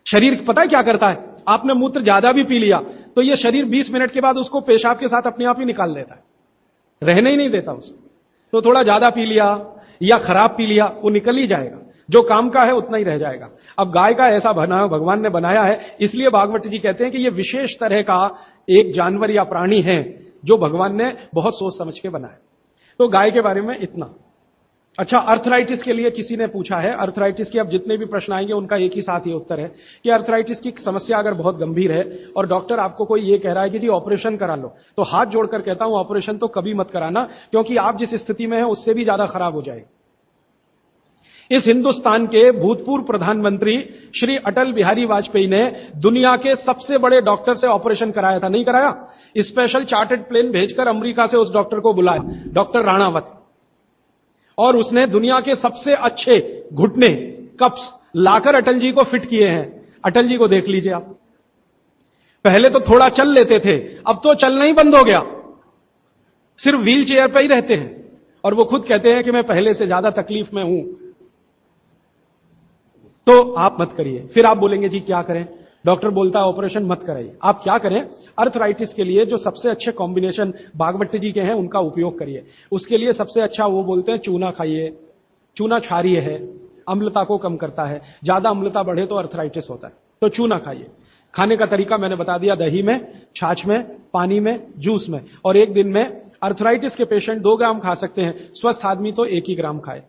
शरीर पता है क्या करता है, आपने मूत्र ज्यादा भी पी लिया तो ये शरीर 20 मिनट के बाद उसको पेशाब के साथ अपने आप ही निकाल देता है, रहने ही नहीं देता उसको। तो थोड़ा ज्यादा पी लिया या खराब पी लिया, वो निकल ही जाएगा, जो काम का है उतना ही रह जाएगा। अब गाय का ऐसा बना भगवान ने बनाया है, इसलिए भागवत जी कहते हैं कि ये विशेष तरह का एक जानवर या प्राणी है जो भगवान ने बहुत सोच समझ के बनाया। तो गाय के बारे में इतना। अच्छा, अर्थराइटिस के लिए किसी ने पूछा है। अर्थराइटिस के अब जितने भी प्रश्न आएंगे उनका एक ही साथ ही उत्तर है कि अर्थराइटिस की समस्या अगर बहुत गंभीर है और डॉक्टर आपको कोई ये कह रहा है कि जी ऑपरेशन करा लो, तो हाथ जोड़कर कहता हूं ऑपरेशन तो कभी मत कराना, क्योंकि आप जिस स्थिति में हैं उससे भी ज्यादा खराब हो जाएगी। इस हिंदुस्तान के भूतपूर्व प्रधानमंत्री श्री अटल बिहारी वाजपेयी ने दुनिया के सबसे बड़े डॉक्टर से ऑपरेशन कराया था, नहीं कराया? स्पेशल चार्टर्ड प्लेन भेजकर अमेरिका से उस डॉक्टर को बुलाया, डॉक्टर राणावत, और उसने दुनिया के सबसे अच्छे घुटने कप्स लाकर अटल जी को फिट किए हैं। अटल जी को देख लीजिए आप, पहले तो थोड़ा चल लेते थे, अब तो चलना ही बंद हो गया, सिर्फ व्हील चेयर पर ही रहते हैं, और वो खुद कहते हैं कि मैं पहले से ज्यादा तकलीफ में हूं। तो आप मत करिए। फिर आप बोलेंगे जी क्या करें, डॉक्टर बोलता है ऑपरेशन मत कराइए। आप क्या करें, अर्थराइटिस के लिए जो सबसे अच्छे कॉम्बिनेशन बागवती जी के हैं उनका उपयोग करिए। उसके लिए सबसे अच्छा वो बोलते हैं चूना खाइए, चूना क्षारीय है, अम्लता को कम करता है, ज्यादा अम्लता बढ़े तो अर्थराइटिस होता है, तो चूना खाइए। खाने का तरीका मैंने बता दिया, दही में, छाछ में, पानी में, जूस में, और एक दिन में अर्थराइटिस के पेशेंट 2 ग्राम खा सकते हैं, स्वस्थ आदमी तो 1 ही ग्राम खाए।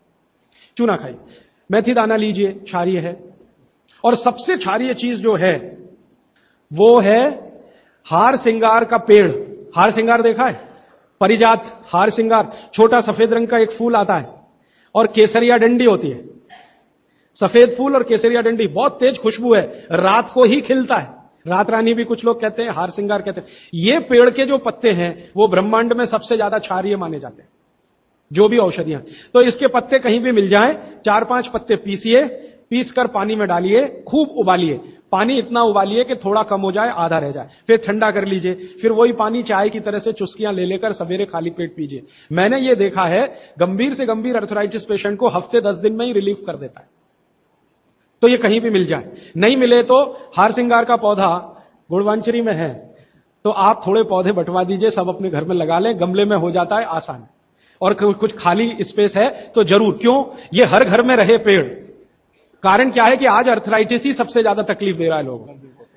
चूना खाइए। मेथी दाना लीजिए, क्षारीय है। और सबसे क्षारीय चीज जो है वो है हार सिंगार का पेड़। हार सिंगार देखा है? परिजात हार सिंगार, छोटा सफेद रंग का एक फूल आता है और केसरिया डंडी होती है। सफेद फूल और केसरिया डंडी, बहुत तेज खुशबू है, रात को ही खिलता है। रात रानी भी कुछ लोग कहते हैं, हार सिंगार कहते हैं। ये पेड़ के जो पत्ते हैं वो ब्रह्मांड में सबसे ज्यादा क्षारीय माने जाते हैं, जो भी औषधियां। तो इसके पत्ते कहीं भी मिल जाएं, 4-5 पत्ते पीसिए, पीसकर पानी में डालिए, खूब उबालिए। पानी इतना उबालिए कि थोड़ा कम हो जाए, आधा रह जाए, फिर ठंडा कर लीजिए। फिर वही पानी चाय की तरह से चुस्कियां ले लेकर सवेरे खाली पेट पीजिए। मैंने ये देखा है, गंभीर से गंभीर अर्थराइटिस पेशेंट को हफ्ते 10 दिन में ही रिलीफ कर देता है। तो ये कहीं भी मिल जाए, नहीं मिले तो हार सिंगार का पौधा गुड़वांचरी में है, तो आप थोड़े पौधे बंटवा दीजिए, सब अपने घर में लगा लें, गमले में हो जाता है आसान। और कुछ खाली स्पेस है तो जरूर, क्यों, ये हर घर में रहे पेड़। कारण क्या है कि आज अर्थराइटिस ही सबसे ज्यादा तकलीफ दे रहा है लोगों को।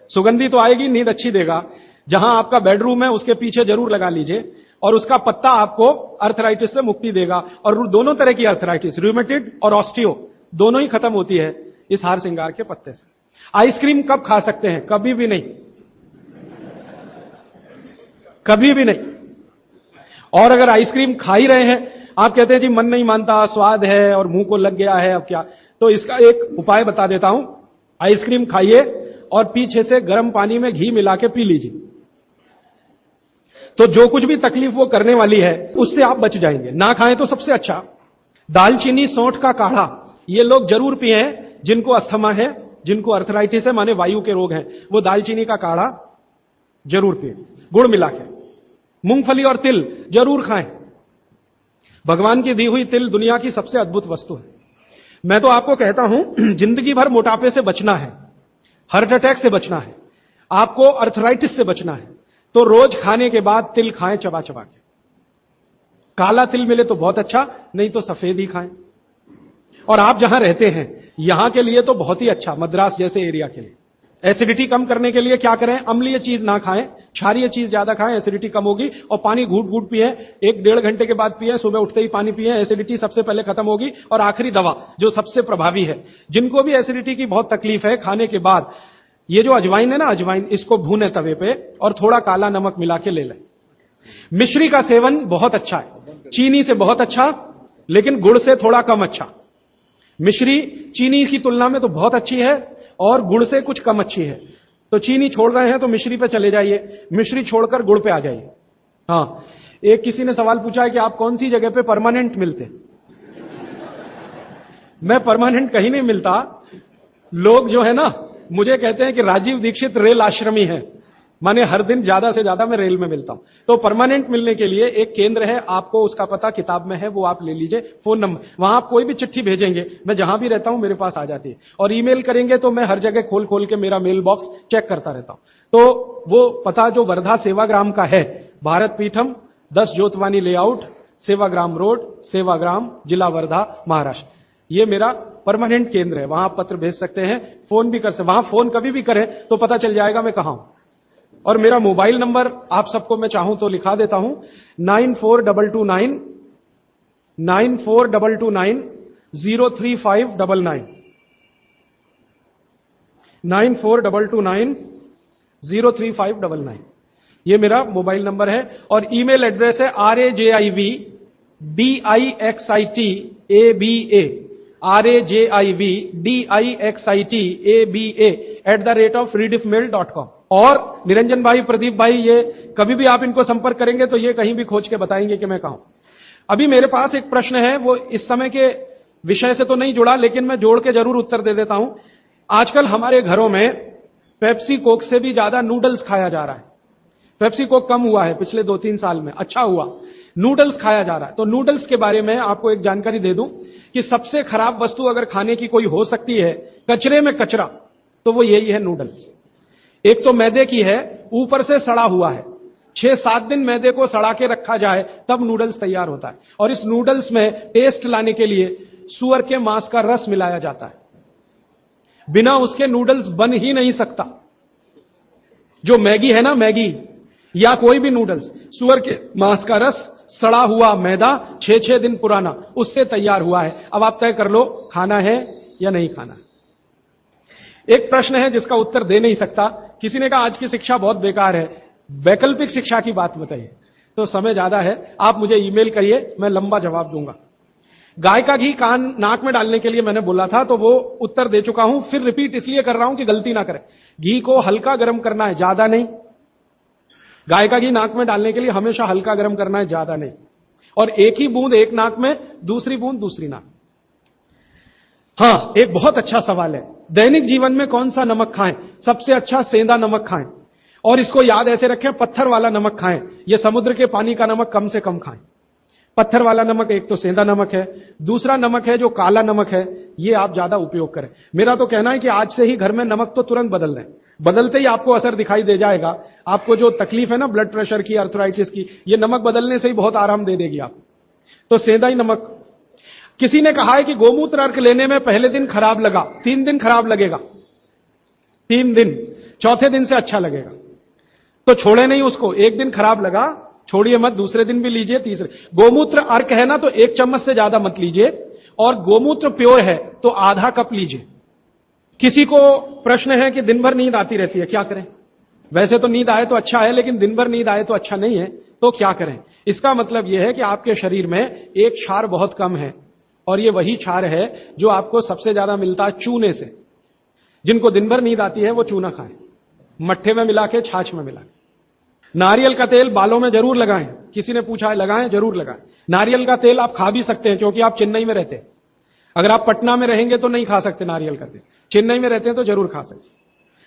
सुगंधी तो आएगी, नींद अच्छी देगा। जहां आपका बेडरूम है उसके पीछे जरूर लगा लीजिए, और उसका पत्ता आपको अर्थराइटिस से मुक्ति देगा। और दोनों तरह की अर्थराइटिस, रूमेटिड और ऑस्टियो, दोनों ही खत्म होती है इस हार सिंगार के पत्ते से। आइसक्रीम कब खा सकते हैं? कभी भी नहीं, कभी भी नहीं। और अगर आइसक्रीम खा ही रहे हैं, आप कहते हैं जी मन नहीं मानता, स्वाद है और मुंह को लग गया है, अब क्या, तो इसका एक उपाय बता देता हूं। आइसक्रीम खाइए और पीछे से गर्म पानी में घी मिला के पी लीजिए, तो जो कुछ भी तकलीफ वो करने वाली है उससे आप बच जाएंगे। ना खाएं तो सबसे अच्छा। दालचीनी सौंठ का काढ़ा ये लोग जरूर पिए, जिनको अस्थमा है, जिनको अर्थराइटिस है, माने वायु के रोग हैं, वो दालचीनी का काढ़ा जरूर पिए, गुड़ मिला के। मूंगफली और तिल जरूर खाएं। भगवान की दी हुई तिल दुनिया की सबसे अद्भुत वस्तु है। मैं तो आपको कहता हूं, जिंदगी भर मोटापे से बचना है, हार्ट अटैक से बचना है, आपको अर्थराइटिस से बचना है, तो रोज खाने के बाद तिल खाएं, चबा चबा के। काला तिल मिले तो बहुत अच्छा, नहीं तो सफेद ही खाएं। और आप जहां रहते हैं यहां के लिए तो बहुत ही अच्छा, मद्रास जैसे एरिया के लिए। एसिडिटी कम करने के लिए क्या करें? अम्लीय चीज ना खाएं, क्षारीय चीज ज्यादा खाएं, एसिडिटी कम होगी। और पानी घूट घूट पिए, 1-1.5 घंटे के बाद पिए, सुबह उठते ही पानी पिए, एसिडिटी सबसे पहले खत्म होगी। और आखिरी दवा जो सबसे प्रभावी है, जिनको भी एसिडिटी की बहुत तकलीफ है, खाने के बाद ये जो अजवाइन है ना, अजवाइन, इसको भूने तवे पे और थोड़ा काला नमक मिला के ले लें। मिश्री का सेवन बहुत अच्छा है, चीनी से बहुत अच्छा, लेकिन गुड़ से थोड़ा कम अच्छा। मिश्री चीनी की तुलना में तो बहुत अच्छी है और गुड़ से कुछ कम अच्छी है। तो चीनी छोड़ रहे हैं तो मिश्री पे चले जाइए, मिश्री छोड़कर गुड़ पे आ जाइए। हाँ, एक किसी ने सवाल पूछा है कि आप कौन सी जगह पे परमानेंट मिलते? मैं परमानेंट कहीं नहीं मिलता। लोग जो है ना मुझे कहते हैं कि राजीव दीक्षित रेल आश्रमी है, माने हर दिन ज्यादा से ज्यादा मैं रेल में मिलता हूं। तो परमानेंट मिलने के लिए एक केंद्र है, आपको उसका पता किताब में है, वो आप ले लीजिए, फोन नंबर। वहां आप कोई भी चिट्ठी भेजेंगे, मैं जहां भी रहता हूं मेरे पास आ जाती है। और ईमेल करेंगे तो मैं हर जगह खोल खोल के मेरा मेल बॉक्स चेक करता रहता हूं। तो वो पता जो वर्धा सेवाग्राम का है, भारत पीठम 10 ज्योतवानी लेआउट, सेवाग्राम रोड, सेवाग्राम, जिला वर्धा, महाराष्ट्र, ये मेरा परमानेंट केंद्र है। वहां आप पत्र भेज सकते हैं, फोन भी कर सकते, वहां फोन कभी भी करें तो पता चल जाएगा मैं कहां हूं। और मेरा मोबाइल नंबर आप सबको मैं चाहूं तो लिखा देता हूं, 9422903599 9422903599। ये मेरा मोबाइल नंबर है। और ईमेल एड्रेस है RAJIVDIXITABA RAJIVDIXITABA@rediffmail.com। और निरंजन भाई, प्रदीप भाई, ये कभी भी आप इनको संपर्क करेंगे तो ये कहीं भी खोज के बताएंगे कि मैं कहां हूं। अभी मेरे पास एक प्रश्न है, वो इस समय के विषय से तो नहीं जुड़ा, लेकिन मैं जोड़ के जरूर उत्तर दे देता हूं। आजकल हमारे घरों में पेप्सी कोक से भी ज्यादा नूडल्स खाया जा रहा है। पेप्सी कोक कम हुआ है पिछले 2-3 साल में, अच्छा हुआ, नूडल्स खाया जा रहा है। तो नूडल्स के बारे में आपको एक जानकारी दे दूं कि सबसे खराब वस्तु अगर खाने की कोई हो सकती है, कचरे में कचरा, तो वो यही है नूडल्स। एक तो मैदे की है, ऊपर से सड़ा हुआ है। 6-7 दिन मैदे को सड़ा के रखा जाए तब नूडल्स तैयार होता है। और इस नूडल्स में टेस्ट लाने के लिए सूअर के मांस का रस मिलाया जाता है। बिना उसके नूडल्स बन ही नहीं सकता। जो मैगी है ना, मैगी या कोई भी नूडल्स, सूअर के मांस का रस, सड़ा हुआ मैदा, 6-6 दिन पुराना, उससे तैयार हुआ है। अब आप तय कर लो खाना है या नहीं खाना। एक प्रश्न है जिसका उत्तर दे नहीं सकता। किसी ने कहा आज की शिक्षा बहुत बेकार है, वैकल्पिक शिक्षा की बात बताइए। तो समय ज्यादा है, आप मुझे ईमेल करिए, मैं लंबा जवाब दूंगा। गाय का घी कान नाक में डालने के लिए मैंने बोला था, तो वो उत्तर दे चुका हूं, फिर रिपीट इसलिए कर रहा हूं कि गलती ना करें। घी को हल्का गर्म करना है, ज्यादा नहीं। गाय का घी नाक में डालने के लिए हमेशा हल्का गर्म करना है, ज्यादा नहीं। और एक ही बूंद एक नाक में, दूसरी बूंद दूसरी नाक। हां, एक बहुत अच्छा सवाल है, दैनिक जीवन में कौन सा नमक खाएं? सबसे अच्छा सेंधा नमक खाएं। और इसको याद ऐसे रखें, पत्थर वाला नमक खाएं। यह समुद्र के पानी का नमक कम से कम खाएं। पत्थर वाला नमक एक तो सेंधा नमक है, दूसरा नमक है जो काला नमक है, ये आप ज्यादा उपयोग करें। मेरा तो कहना है कि आज से ही घर में नमक तो तुरंत बदल दें। बदलते ही आपको असर दिखाई दे जाएगा। आपको जो तकलीफ है ना ब्लड प्रेशर की, अर्थराइटिस की, ये नमक बदलने से ही बहुत आराम दे देगी आप। तो सेंधा ही नमक। किसी ने कहा है कि गोमूत्र अर्क लेने में पहले दिन खराब लगा, 3 दिन खराब लगेगा, 3 दिन, चौथे दिन से अच्छा लगेगा। तो छोड़े नहीं उसको, एक दिन खराब लगा, छोड़िए मत, दूसरे दिन भी लीजिए, तीसरे। गोमूत्र अर्क है ना, तो 1 चम्मच से ज्यादा मत लीजिए। और गोमूत्र प्योर है तो आधा कप लीजिए। किसी को प्रश्न है कि दिन भर नींद आती रहती है, क्या करें? वैसे तो नींद आए तो अच्छा है, लेकिन दिन भर नींद आए तो अच्छा नहीं है, तो क्या करें? इसका मतलब यह है कि आपके शरीर में एक क्षार बहुत कम है, और यह वही क्षार है जो आपको सबसे ज्यादा मिलता है चूने से। जिनको दिन भर नींद आती है वो चूना खाएं, मट्ठे में मिला के, छाछ में मिला के। नारियल का तेल बालों में जरूर लगाएं। किसी ने पूछा है, लगाएं? जरूर लगाएं। नारियल का तेल आप खा भी सकते हैं, क्योंकि आप चेन्नई में रहते हैं। अगर आप पटना में रहेंगे तो नहीं खा सकते नारियल का तेल, चेन्नई में रहते हैं तो जरूर खा सकते।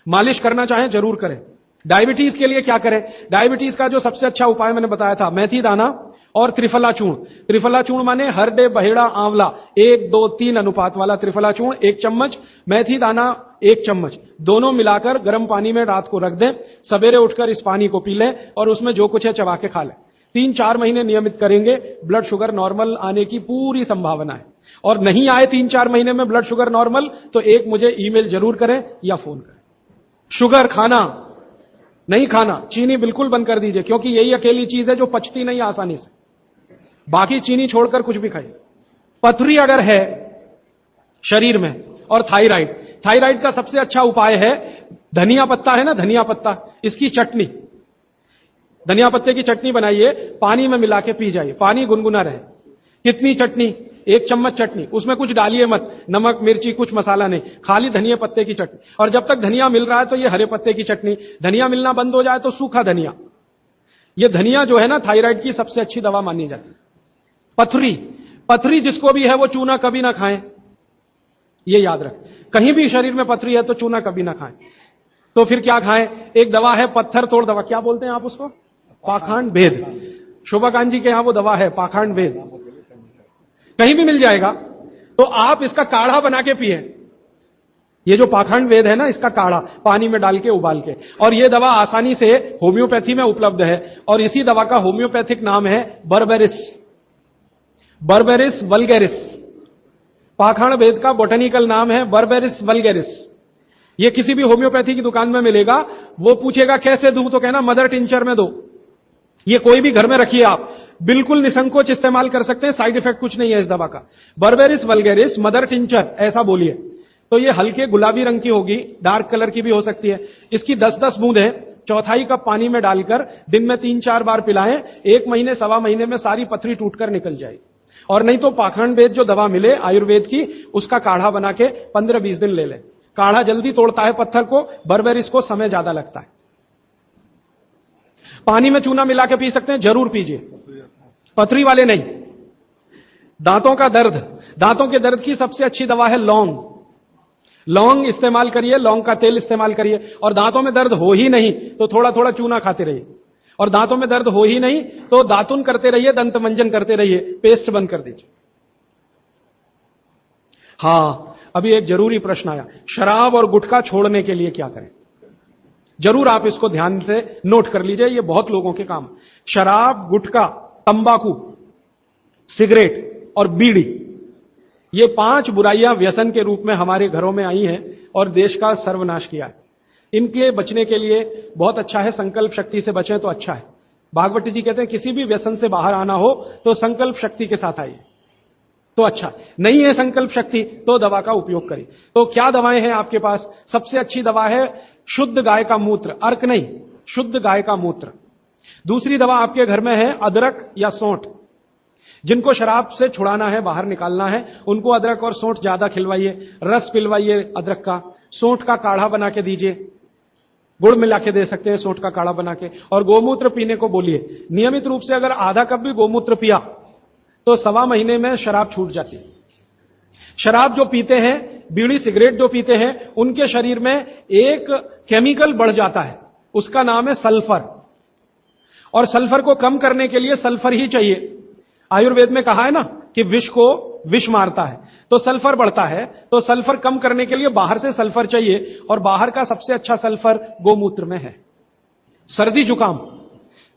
मालिश करना चाहें जरूर करें। डायबिटीज के लिए क्या करें? डायबिटीज का जो सबसे अच्छा उपाय मैंने बताया था, मेथी दाना और त्रिफला चूर्ण। त्रिफला चूर्ण माने हरडे, बहेड़ा, आंवला, 1-2-3 अनुपात वाला त्रिफला चूर्ण 1 चम्मच, मेथी दाना 1 चम्मच, दोनों मिलाकर गर्म पानी में रात को रख दें। सवेरे उठकर इस पानी को पी लें और उसमें जो कुछ है चबा के खा लें। 3-4 महीने नियमित करेंगे, ब्लड शुगर नॉर्मल आने की पूरी संभावना है। और नहीं आए 3-4 महीने में ब्लड शुगर नॉर्मल, तो एक मुझे ईमेल जरूर करें या फोन करें। शुगर खाना नहीं खाना, चीनी बिल्कुल बंद कर दीजिए, क्योंकि यही अकेली चीज है जो पचती नहीं आसानी से। बाकी चीनी छोड़कर कुछ भी खाइए। पथरी अगर है शरीर में, और थायराइड, थायराइड का सबसे अच्छा उपाय है धनिया पत्ता है ना, धनिया पत्ता, इसकी चटनी, धनिया पत्ते की चटनी बनाइए, पानी में मिला के पी जाइए। पानी गुनगुना रहे। कितनी चटनी? 1 चम्मच चटनी, उसमें कुछ डालिए मत, नमक मिर्ची कुछ मसाला नहीं, खाली धनिया पत्ते की चटनी। और जब तक धनिया मिल रहा है तो ये हरे पत्ते की चटनी, धनिया मिलना बंद हो जाए तो सूखा धनिया। ये धनिया जो है ना, थायराइड की सबसे अच्छी दवा मानी जाती है। पथरी, पथरी जिसको भी है वो चूना कभी ना खाएं, ये याद रखें। कहीं भी शरीर में पथरी है तो चूना कभी ना खाएं। तो फिर क्या खाएं? एक दवा है पत्थर तोड़ दवा, क्या बोलते हैं आप उसको? पाखंड भेद। शोभाकांत जी के यहां वो दवा है पाखंड भेद, कहीं भी मिल जाएगा। तो आप इसका काढ़ा बना के पिए। ये जो पाखंड वेद है ना, इसका काढ़ा पानी में डाल के उबाल के। और ये दवा आसानी से होम्योपैथी में उपलब्ध है, और इसी दवा का होम्योपैथिक नाम है बर्बेरिस, बर्बेरिस वल्गेरिस। पाखंड वेद का बोटेनिकल नाम है बर्बेरिस वल्गेरिस। ये किसी भी होम्योपैथी की दुकान में मिलेगा। वो पूछेगा कैसे दूं, तो कहना मदर टिंचर में दो। ये कोई भी घर में रखिए, आप बिल्कुल निसंकोच इस्तेमाल कर सकते हैं, साइड इफेक्ट कुछ नहीं है इस दवा का। बर्बेरिस वल्गेरिस मदर टिंचर ऐसा बोलिए तो ये हल्के गुलाबी रंग की होगी, डार्क कलर की भी हो सकती है। इसकी 10-10 बूंदें 1/4 कप पानी में डालकर दिन में 3-4 बार पिलाएं। 1 महीने 1.25 महीने में सारी पथरी टूटकर निकल जाएगी। और नहीं तो पाखंड वेद जो दवा मिले आयुर्वेद की, उसका काढ़ा बना के 15-20 दिन ले ले। काढ़ा जल्दी तोड़ता है पत्थर को, बर्बेरिस को समय ज्यादा लगता है। पानी में चूना मिला के पी सकते हैं, जरूर पीजिए, पथरी वाले नहीं। दांतों का दर्द, दांतों के दर्द की सबसे अच्छी दवा है लौंग। लौंग इस्तेमाल करिए, लौंग का तेल इस्तेमाल करिए। और दांतों में दर्द हो ही नहीं तो थोड़ा थोड़ा चूना खाते रहिए। और दांतों में दर्द हो ही नहीं तो दातुन करते रहिए, दंत मंजन करते रहिए, पेस्ट बंद कर दीजिए। हां, अभी एक जरूरी प्रश्न आया, शराब और गुटखा छोड़ने के लिए क्या करें? जरूर आप इसको ध्यान से नोट कर लीजिए, ये बहुत लोगों के काम। शराब, गुटखा, तंबाकू, सिगरेट और बीड़ी, ये 5 बुराइयां व्यसन के रूप में हमारे घरों में आई हैं और देश का सर्वनाश किया है। इनके बचने के लिए बहुत अच्छा है, संकल्प शक्ति से बचें तो अच्छा है। भागवती जी कहते हैं किसी भी व्यसन से बाहर आना हो तो संकल्प शक्ति के साथ आइए तो अच्छा। नहीं है संकल्प शक्ति तो दवा का उपयोग करिए। तो क्या दवाएं हैं आपके पास? सबसे अच्छी दवा है शुद्ध गाय का मूत्र, अर्क नहीं, शुद्ध गाय का मूत्र। दूसरी दवा आपके घर में है अदरक या सौंठ। जिनको शराब से छुड़ाना है, बाहर निकालना है, उनको अदरक और सौंठ ज्यादा खिलवाइए, रस पिलवाइए अदरक का, सौंठ का काढ़ा बना के दीजिए, गुड़ मिला के दे सकते हैं सौंठ का काढ़ा बना के। और गोमूत्र पीने को बोलिए। नियमित रूप से अगर आधा कप भी गोमूत्र पिया तो 1.25 महीने में शराब छूट जाती है। शराब जो पीते हैं, बीड़ी सिगरेट जो पीते हैं, उनके शरीर में एक केमिकल बढ़ जाता है, उसका नाम है सल्फर। और सल्फर को कम करने के लिए सल्फर ही चाहिए। आयुर्वेद में कहा है ना कि विष को विष मारता है, तो सल्फर बढ़ता है। तो सल्फर कम करने के लिए बाहर से सल्फर चाहिए, और बाहर का सबसे अच्छा सल्फर गोमूत्र में है। सर्दी जुकाम,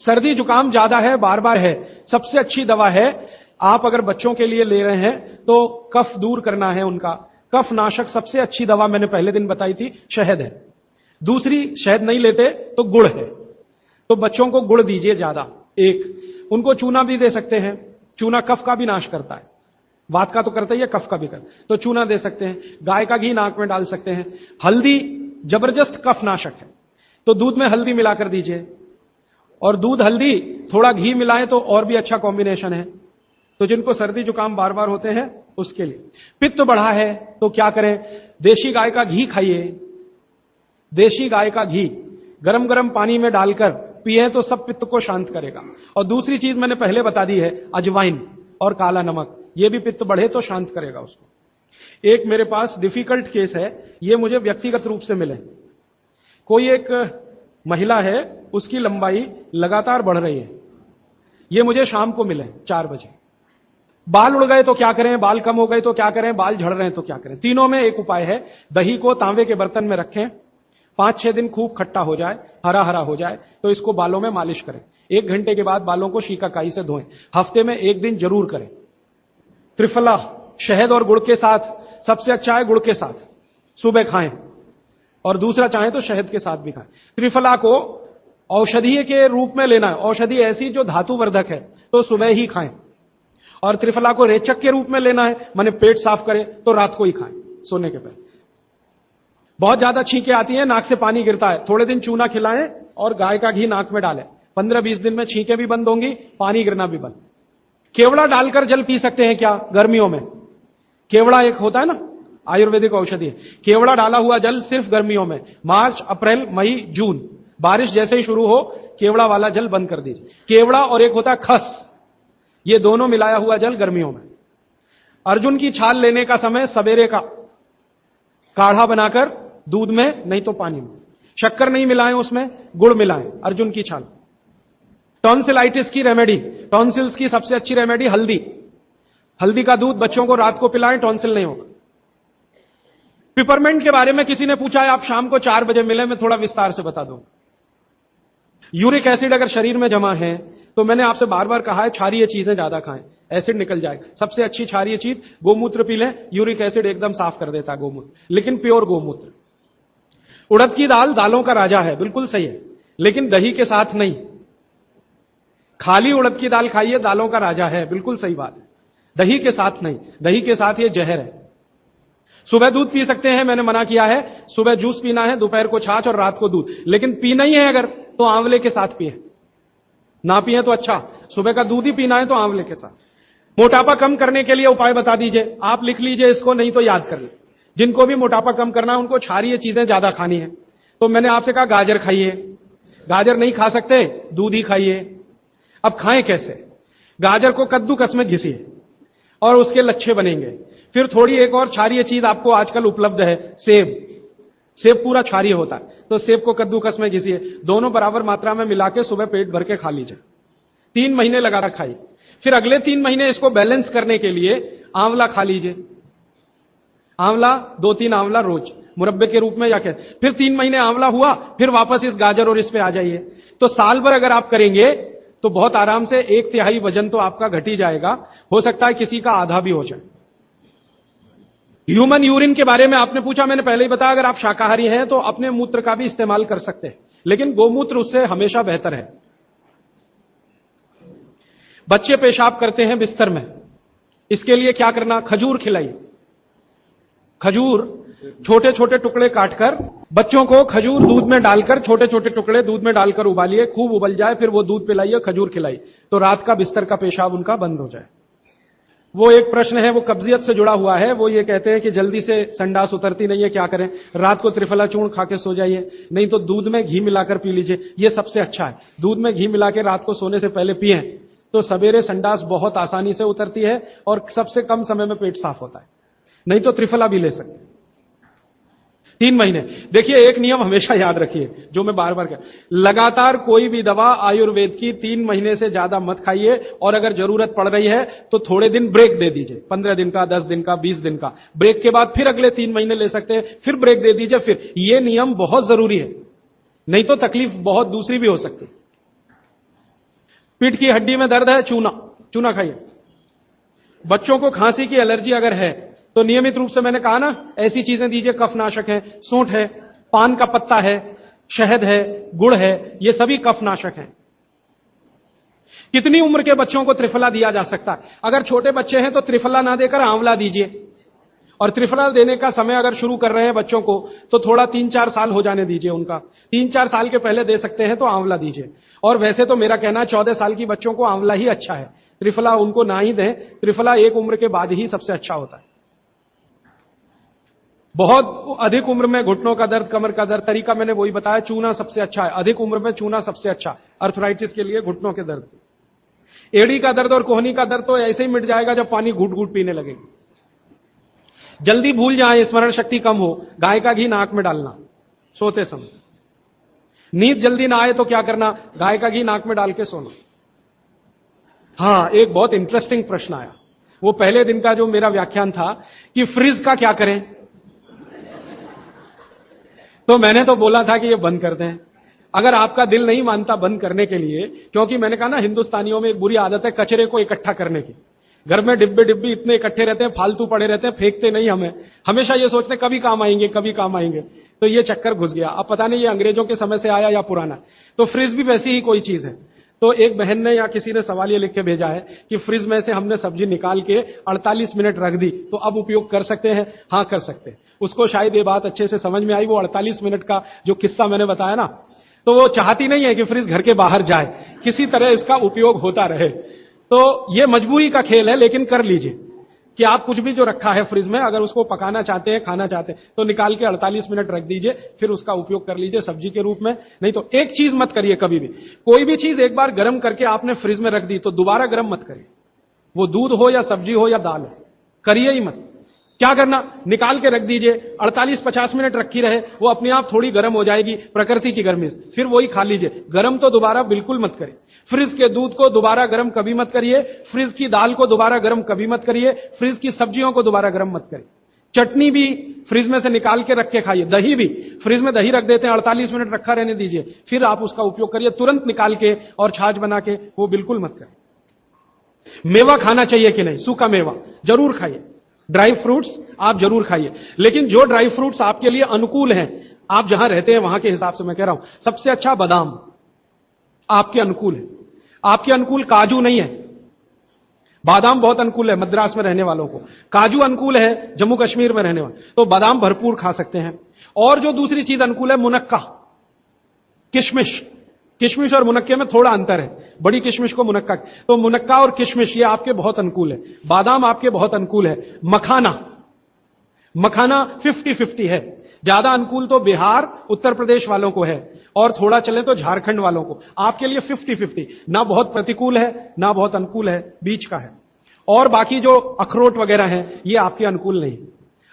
सर्दी जुकाम ज्यादा है, बार बार है, सबसे अच्छी दवा है। आप अगर बच्चों के लिए ले रहे हैं तो कफ दूर करना है उनका, कफ नाशक सबसे अच्छी दवा मैंने पहले दिन बताई थी, शहद है। दूसरी, शहद नहीं लेते तो गुड़ है, तो बच्चों को गुड़ दीजिए ज्यादा। एक, उनको चूना भी दे सकते हैं, चूना कफ का भी नाश करता है, वात का तो करता ही है, कफ का भी करता है, तो चूना दे सकते हैं। गाय का घी नाक में डाल सकते हैं। हल्दी जबरदस्त कफ नाशक है, तो दूध में हल्दी मिलाकर दीजिए। और दूध हल्दी थोड़ा घी मिलाएं तो और भी अच्छा कॉम्बिनेशन है। तो जिनको सर्दी जुकाम बार बार होते हैं उसके लिए। पित्त बढ़ा है तो क्या करें? देशी गाय का घी खाइए। देशी गाय का घी गरम गरम पानी में डालकर पिए तो सब पित्त को शांत करेगा। और दूसरी चीज मैंने पहले बता दी है, अजवाइन और काला नमक, ये भी पित्त बढ़े तो शांत करेगा उसको। एक मेरे पास डिफिकल्ट केस है, ये मुझे व्यक्तिगत रूप से मिले। कोई एक महिला है, उसकी लंबाई लगातार बढ़ रही है, ये मुझे शाम को मिले 4 बजे। बाल उड़ गए तो क्या करें, बाल कम हो गए तो क्या करें, बाल झड़ रहे हैं तो क्या करें? तीनों में एक उपाय है, दही को तांबे के बर्तन में रखें, 5-6 दिन खूब खट्टा हो जाए, हरा हरा हो जाए तो इसको बालों में मालिश करें। 1 घंटे के बाद बालों को शीकाकाई से धोएं। हफ्ते में 1 दिन जरूर करें। त्रिफला शहद और गुड़ के साथ, सबसे अच्छा है गुड़ के साथ, सुबह खाएं, और दूसरा चाहें तो शहद के साथ भी खाएं। त्रिफला को औषधीय के रूप में लेना है, औषधि ऐसी जो धातुवर्धक है तो सुबह ही खाएं। और त्रिफला को रेचक के रूप में लेना है, माने पेट साफ करे, तो रात को ही खाएं सोने के पहले। बहुत ज्यादा छींकें आती हैं, नाक से पानी गिरता है, थोड़े दिन चूना खिलाएं और गाय का घी नाक में डालें। 15-20 दिन में छींकें भी बंद होंगी, पानी गिरना भी बंद। केवड़ा डालकर जल पी सकते हैं क्या गर्मियों में? केवड़ा एक होता है ना, आयुर्वेदिक औषधि है। केवड़ा डाला हुआ जल सिर्फ गर्मियों में, मार्च, अप्रैल, मई, जून, बारिश जैसे ही शुरू हो केवड़ा वाला जल बंद कर दीजिए। केवड़ा और एक होता है खस, ये दोनों मिलाया हुआ जल गर्मियों में। अर्जुन की छाल लेने का समय सवेरे का, काढ़ा बनाकर दूध में नहीं तो पानी में, शक्कर नहीं मिलाएं, उसमें गुड़ मिलाएं, अर्जुन की छाल। टॉन्सिलाइटिस की रेमेडी, टॉन्सिल्स की सबसे अच्छी रेमेडी हल्दी, हल्दी का दूध बच्चों को रात को पिलाएं, टॉन्सिल नहीं होगा। पिपरमेंट के बारे में किसी ने पूछा है, आप शाम को 4 बजे मिले, मैं थोड़ा विस्तार से बता दूं। यूरिक एसिड अगर शरीर में जमा है तो मैंने आपसे बार बार कहा है क्षारीय चीजें ज्यादा खाएं, एसिड निकल जाएगा। सबसे अच्छी क्षारीय चीज गोमूत्र पी लें, यूरिक एसिड एकदम साफ कर देता है गोमूत्र, लेकिन प्योर गोमूत्र। उड़द की दाल दालों का राजा है, बिल्कुल सही है, लेकिन दही के साथ नहीं। खाली उड़द की दाल खाइए, दालों का राजा है, बिल्कुल सही बात है, दही के साथ नहीं, दही के साथ ये जहर है। सुबह दूध पी सकते हैं, मैंने मना किया है, सुबह जूस पीना है, दोपहर को छाछ और रात को दूध, लेकिन पीना ही है अगर तो आंवले के साथ पिए, ना पिए तो अच्छा, सुबह का दूध ही पीना है तो आंवले के साथ। मोटापा कम करने के लिए उपाय बता दीजिए, आप लिख लीजिए इसको, नहीं तो याद कर ले। जिनको भी मोटापा कम करना है उनको क्षारीय चीजें ज्यादा खानी है। तो मैंने आपसे कहा गाजर खाइए, गाजर नहीं खा सकते, दूध ही खाइए। अब खाएं कैसे? गाजर को कद्दूकस में घिसिए और उसके लच्छे बनेंगे। फिर थोड़ी एक और क्षारीय चीज आपको आजकल उपलब्ध है, सेब। सेब पूरा क्षारीय होता है, तो सेब को कद्दूकस में घिसिए, दोनों बराबर मात्रा में मिला के सुबह पेट भर के खा लीजिए। 3 महीने लगातार खाइए। फिर अगले 3 महीने इसको बैलेंस करने के लिए आंवला खा लीजिए। आंवला 2-3 आंवला रोज मुरब्बे के रूप में या क्या। फिर 3 महीने आंवला हुआ, फिर वापस इस गाजर और इस पे आ जाइए। तो साल भर अगर आप करेंगे तो बहुत आराम से 1/3 वजन तो आपका घट ही जाएगा। हो सकता है किसी का आधा भी हो जाए। ह्यूमन यूरिन के बारे में आपने पूछा, मैंने पहले ही बताया, अगर आप शाकाहारी हैं तो अपने मूत्र का भी इस्तेमाल कर सकते हैं, लेकिन गोमूत्र उससे हमेशा बेहतर है। बच्चे पेशाब करते हैं बिस्तर में, इसके लिए क्या करना? खजूर खिलाइए। खजूर छोटे छोटे टुकड़े काटकर बच्चों को खजूर दूध में डालकर, छोटे छोटे टुकड़े दूध में डालकर उबालिए, खूब उबल जाए, फिर वो दूध पिलाइए, खजूर खिलाइए, तो रात का बिस्तर का पेशाब उनका बंद हो जाए। वो एक प्रश्न है, वो कब्जियत से जुड़ा हुआ है। वो ये कहते हैं कि जल्दी से संडास उतरती नहीं है, क्या करें? रात को त्रिफला चूर्ण खा के सो जाइए, नहीं तो दूध में घी मिलाकर पी लीजिए, ये सबसे अच्छा है। दूध में घी मिला के रात को सोने से पहले पिएं तो सवेरे संडास बहुत आसानी से उतरती है और सबसे कम समय में पेट साफ होता है। नहीं तो त्रिफला भी ले सकते हैं। 3 महीने। देखिए, एक नियम हमेशा याद रखिए, जो मैं बार बार कह, लगातार कोई भी दवा आयुर्वेद की 3 महीने से ज्यादा मत खाइए, और अगर जरूरत पड़ रही है तो थोड़े दिन ब्रेक दे दीजिए, 15 दिन का, 10 दिन का, 20 दिन का ब्रेक के बाद फिर अगले 3 महीने ले सकते हैं, फिर ब्रेक दे दीजिए। फिर ये नियम बहुत जरूरी है, नहीं तो तकलीफ बहुत दूसरी भी हो सकती। पीठ की हड्डी में दर्द है, चूना खाइए। बच्चों को खांसी की एलर्जी अगर है तो नियमित रूप से, मैंने कहा ना, ऐसी चीजें दीजिए, कफनाशक है, सूंठ है, पान का पत्ता है, शहद है, गुड़ है, ये सभी कफनाशक हैं। कितनी उम्र के बच्चों को त्रिफला दिया जा सकता है? अगर छोटे बच्चे हैं तो त्रिफला ना देकर आंवला दीजिए, और त्रिफला देने का समय अगर शुरू कर रहे हैं बच्चों को तो थोड़ा 3-4 साल हो जाने दीजिए उनका। 3-4 साल के पहले दे सकते हैं तो आंवला दीजिए। और वैसे तो मेरा कहना है 14 साल की बच्चों को आंवला ही अच्छा है, त्रिफला उनको ना ही दें। त्रिफला एक उम्र के बाद ही सबसे अच्छा होता है। बहुत अधिक उम्र में घुटनों का दर्द, कमर का दर्द, तरीका मैंने वही बताया, चूना सबसे अच्छा है। अधिक उम्र में चूना सबसे अच्छा, अर्थराइटिस के लिए, घुटनों के दर्द। एड़ी का दर्द और कोहनी का दर्द तो ऐसे ही मिट जाएगा जब पानी घूट घूट पीने लगेगी। जल्दी भूल जाए, स्मरण शक्ति कम हो, गाय का घी नाक में डालना सोते समय। नींद जल्दी ना आए तो क्या करना? गाय का घी नाक में डाल के सोना। हां, एक बहुत इंटरेस्टिंग प्रश्न आया, वो पहले दिन का जो मेरा व्याख्यान था कि फ्रिज का क्या करें। तो मैंने तो बोला था कि ये बंद कर दें, अगर आपका दिल नहीं मानता बंद करने के लिए, क्योंकि मैंने कहा ना, हिंदुस्तानियों में एक बुरी आदत है कचरे को इकट्ठा करने की। घर में डिब्बे इतने इकट्ठे रहते हैं, फालतू पड़े रहते हैं, फेंकते नहीं हमें, हमेशा ये सोचते हैं कभी काम आएंगे, कभी काम आएंगे। तो ये चक्कर घुस गया। अब पता नहीं ये अंग्रेजों के समय से आया या पुराना। तो फ्रिज भी वैसी ही कोई चीज है। तो एक बहन ने या किसी ने सवाल ये लिख के भेजा है कि फ्रिज में से हमने सब्जी निकाल के 48 मिनट रख दी, तो अब उपयोग कर सकते हैं? हां, कर सकते हैं। उसको शायद ये बात अच्छे से समझ में आई। वो 48 मिनट का जो किस्सा मैंने बताया ना, तो वो चाहती नहीं है कि फ्रिज घर के बाहर जाए, किसी तरह इसका उपयोग होता रहे। तो ये मजबूरी का खेल है, लेकिन कर लीजिए कि आप कुछ भी जो रखा है फ्रिज में, अगर उसको पकाना चाहते हैं, खाना चाहते हैं, तो निकाल के 48 मिनट रख दीजिए, फिर उसका उपयोग कर लीजिए सब्जी के रूप में। नहीं तो एक चीज मत करिए कभी भी, कोई भी चीज एक बार गर्म करके आपने फ्रिज में रख दी तो दोबारा गर्म मत करिए। वो दूध हो या सब्जी हो या दाल हो, करिए ही मत। क्या करना? निकाल के रख दीजिए, 48-50 मिनट रखी रहे, वो अपने आप थोड़ी गर्म हो जाएगी, प्रकृति की गर्मी से, फिर वही खा लीजिए। गर्म तो दोबारा बिल्कुल मत करिए। फ्रिज के दूध को दोबारा गर्म कभी मत करिए, फ्रिज की दाल को दोबारा गर्म कभी मत करिए, फ्रिज की सब्जियों को दोबारा गर्म मत करिए। चटनी भी फ्रिज में से निकाल के रख के खाइए। दही भी, फ्रिज में दही रख देते हैं, 48 मिनट रखा रहने दीजिए, फिर आप उसका उपयोग करिए, तुरंत निकाल के और छाछ बना के, वो बिल्कुल मत करिए। मेवा खाना चाहिए कि नहीं? सूखा मेवा जरूर खाइए, ड्राई फ्रूट्स आप जरूर खाइए, लेकिन जो ड्राई फ्रूट्स आपके लिए अनुकूल हैं, आप जहां रहते हैं वहां के हिसाब से मैं कह रहा हूं, सबसे अच्छा बादाम आपके अनुकूल है। आपके अनुकूल काजू नहीं है, बादाम बहुत अनुकूल है मद्रास में रहने वालों को, काजू अनुकूल है जम्मू कश्मीर में रहने वाले, तो बादाम भरपूर खा सकते हैं। और जो दूसरी चीज अनुकूल है, मुनक्का, किशमिश। किशमिश और मुनक्के में थोड़ा अंतर है। बड़ी किशमिश को मुनक्का, तो मुनक्का और किशमिश ये आपके बहुत अनुकूल है। बादाम आपके बहुत अनुकूल है। मखाना 50-50 है। ज्यादा अनुकूल तो बिहार उत्तर प्रदेश वालों को है, और थोड़ा चले तो झारखंड वालों को। आपके लिए 50-50, ना बहुत प्रतिकूल है ना बहुत अनुकूल है, बीच का है। और बाकी जो अखरोट वगैरह हैं ये आपके अनुकूल नहीं।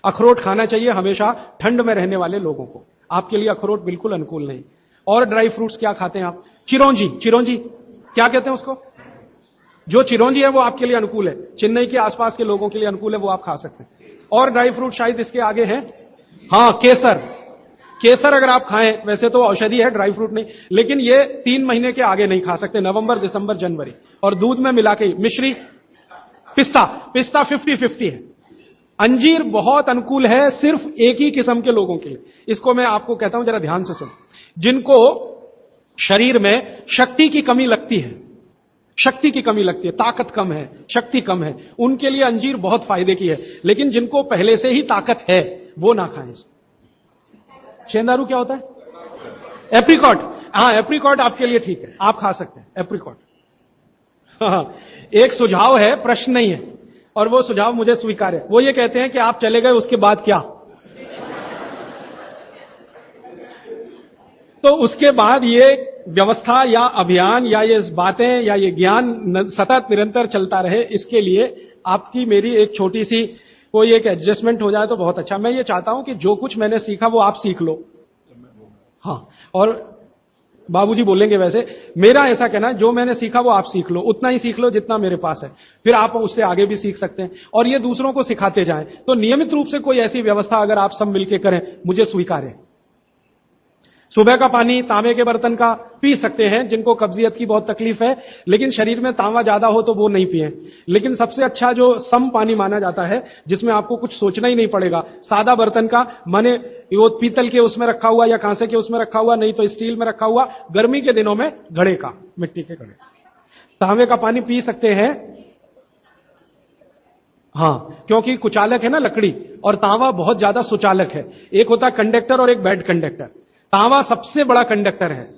अखरोट खाना चाहिए हमेशा ठंड में रहने वाले लोगों को, आपके लिए अखरोट बिल्कुल अनुकूल नहीं। और ड्राई फ्रूट्स क्या खाते हैं आप? चिरौंजी क्या कहते हैं उसको? जो चिरौंजी है वो आपके लिए अनुकूल है, चेन्नई के आसपास के लोगों के लिए अनुकूल है, वो आप खा सकते हैं। और ड्राई फ्रूट शायद इसके आगे हैं, हां, केसर अगर आप खाएं, वैसे तो औषधि है, ड्राई फ्रूट नहीं, लेकिन ये 3 महीने के आगे नहीं खा सकते, नवंबर, दिसंबर, जनवरी, और दूध में मिला के। मिश्री, पिस्ता 50-50 है। अंजीर बहुत अनुकूल है सिर्फ एक ही किस्म के लोगों के लिए। इसको मैं आपको कहता हूं, जरा ध्यान से सुनो। जिनको शरीर में शक्ति की कमी लगती है, ताकत कम है, शक्ति कम है, उनके लिए अंजीर बहुत फायदे की है। लेकिन जिनको पहले से ही ताकत है वो ना खाएं। शेंदारू क्या होता है? एप्रिकॉट। हां, एप्रिकॉट आपके लिए ठीक है, आप खा सकते हैं एप्रिकॉट। एक सुझाव है, प्रश्न नहीं है, और वो सुझाव मुझे स्वीकार है। वो ये कहते हैं कि आप चले गए उसके बाद क्या? तो उसके बाद ये व्यवस्था या अभियान या ये बातें या ये ज्ञान सतत निरंतर चलता रहे, इसके लिए आपकी मेरी एक छोटी सी कोई एक एडजस्टमेंट हो जाए तो बहुत अच्छा। मैं ये चाहता हूं कि जो कुछ मैंने सीखा वो आप सीख लो। हां, और बाबूजी बोलेंगे वैसे, मेरा ऐसा कहना है, जो मैंने सीखा वो आप सीख लो, उतना ही सीख लो जितना मेरे पास है, फिर आप उससे आगे भी सीख सकते हैं, और ये दूसरों को सिखाते जाएं। तो नियमित रूप से कोई ऐसी व्यवस्था अगर आप सब मिलकर करें, मुझे स्वीकार है। सुबह का पानी तांबे के बर्तन का पी सकते हैं जिनको कब्जियत की बहुत तकलीफ है, लेकिन शरीर में तांबा ज्यादा हो तो वो नहीं पिए। लेकिन सबसे अच्छा जो सम पानी माना जाता है, जिसमें आपको कुछ सोचना ही नहीं पड़ेगा, सादा बर्तन का, माने वो पीतल के उसमें रखा हुआ या कांसे के उसमें रखा हुआ, नहीं तो स्टील में रखा हुआ, गर्मी के दिनों में घड़े का, मिट्टी के घड़े, तांबे का पानी पी सकते हैं। हां, क्योंकि कुचालक है ना लकड़ी, और तांबा बहुत ज्यादा सुचालक है। एक होता है कंडक्टर और एक बैड कंडक्टर। तांबा सबसे बड़ा कंडक्टर है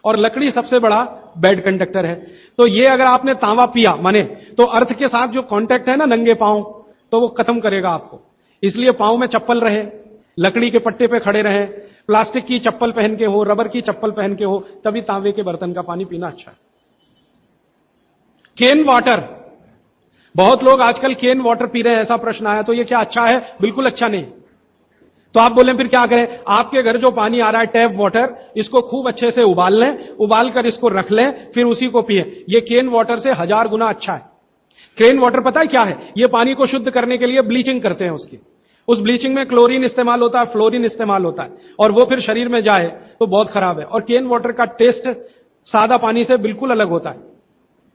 और लकड़ी सबसे बड़ा बैड कंडक्टर है। तो ये अगर आपने तांबा पिया माने, तो अर्थ के साथ जो कांटेक्ट है ना नंगे पांव, तो वो खत्म करेगा आपको। इसलिए पांव में चप्पल रहे, लकड़ी के पट्टे पे खड़े रहे, प्लास्टिक की चप्पल पहन के हो, रबर की चप्पल पहन के हो, तभी तांबे के बर्तन का पानी पीना अच्छा है। केन वाटर, बहुत लोग आजकल केन वाटर पी रहे हैं, ऐसा प्रश्न आया, तो ये क्या अच्छा है? बिल्कुल अच्छा नहीं। तो आप बोले फिर क्या करें? आपके घर जो पानी आ रहा है टैप वाटर, इसको खूब अच्छे से उबाल लें, उबाल कर इसको रख लें, फिर उसी को पिए। ये केन वाटर से 1000 गुना अच्छा है। केन वाटर पता है क्या है? ये पानी को शुद्ध करने के लिए ब्लीचिंग करते हैं उसकी। उस ब्लीचिंग में क्लोरीन इस्तेमाल होता है, फ्लोरीन इस्तेमाल होता है, और वो फिर शरीर में जाए तो बहुत खराब है। और केन वाटर का टेस्ट सादा पानी से बिल्कुल अलग होता है।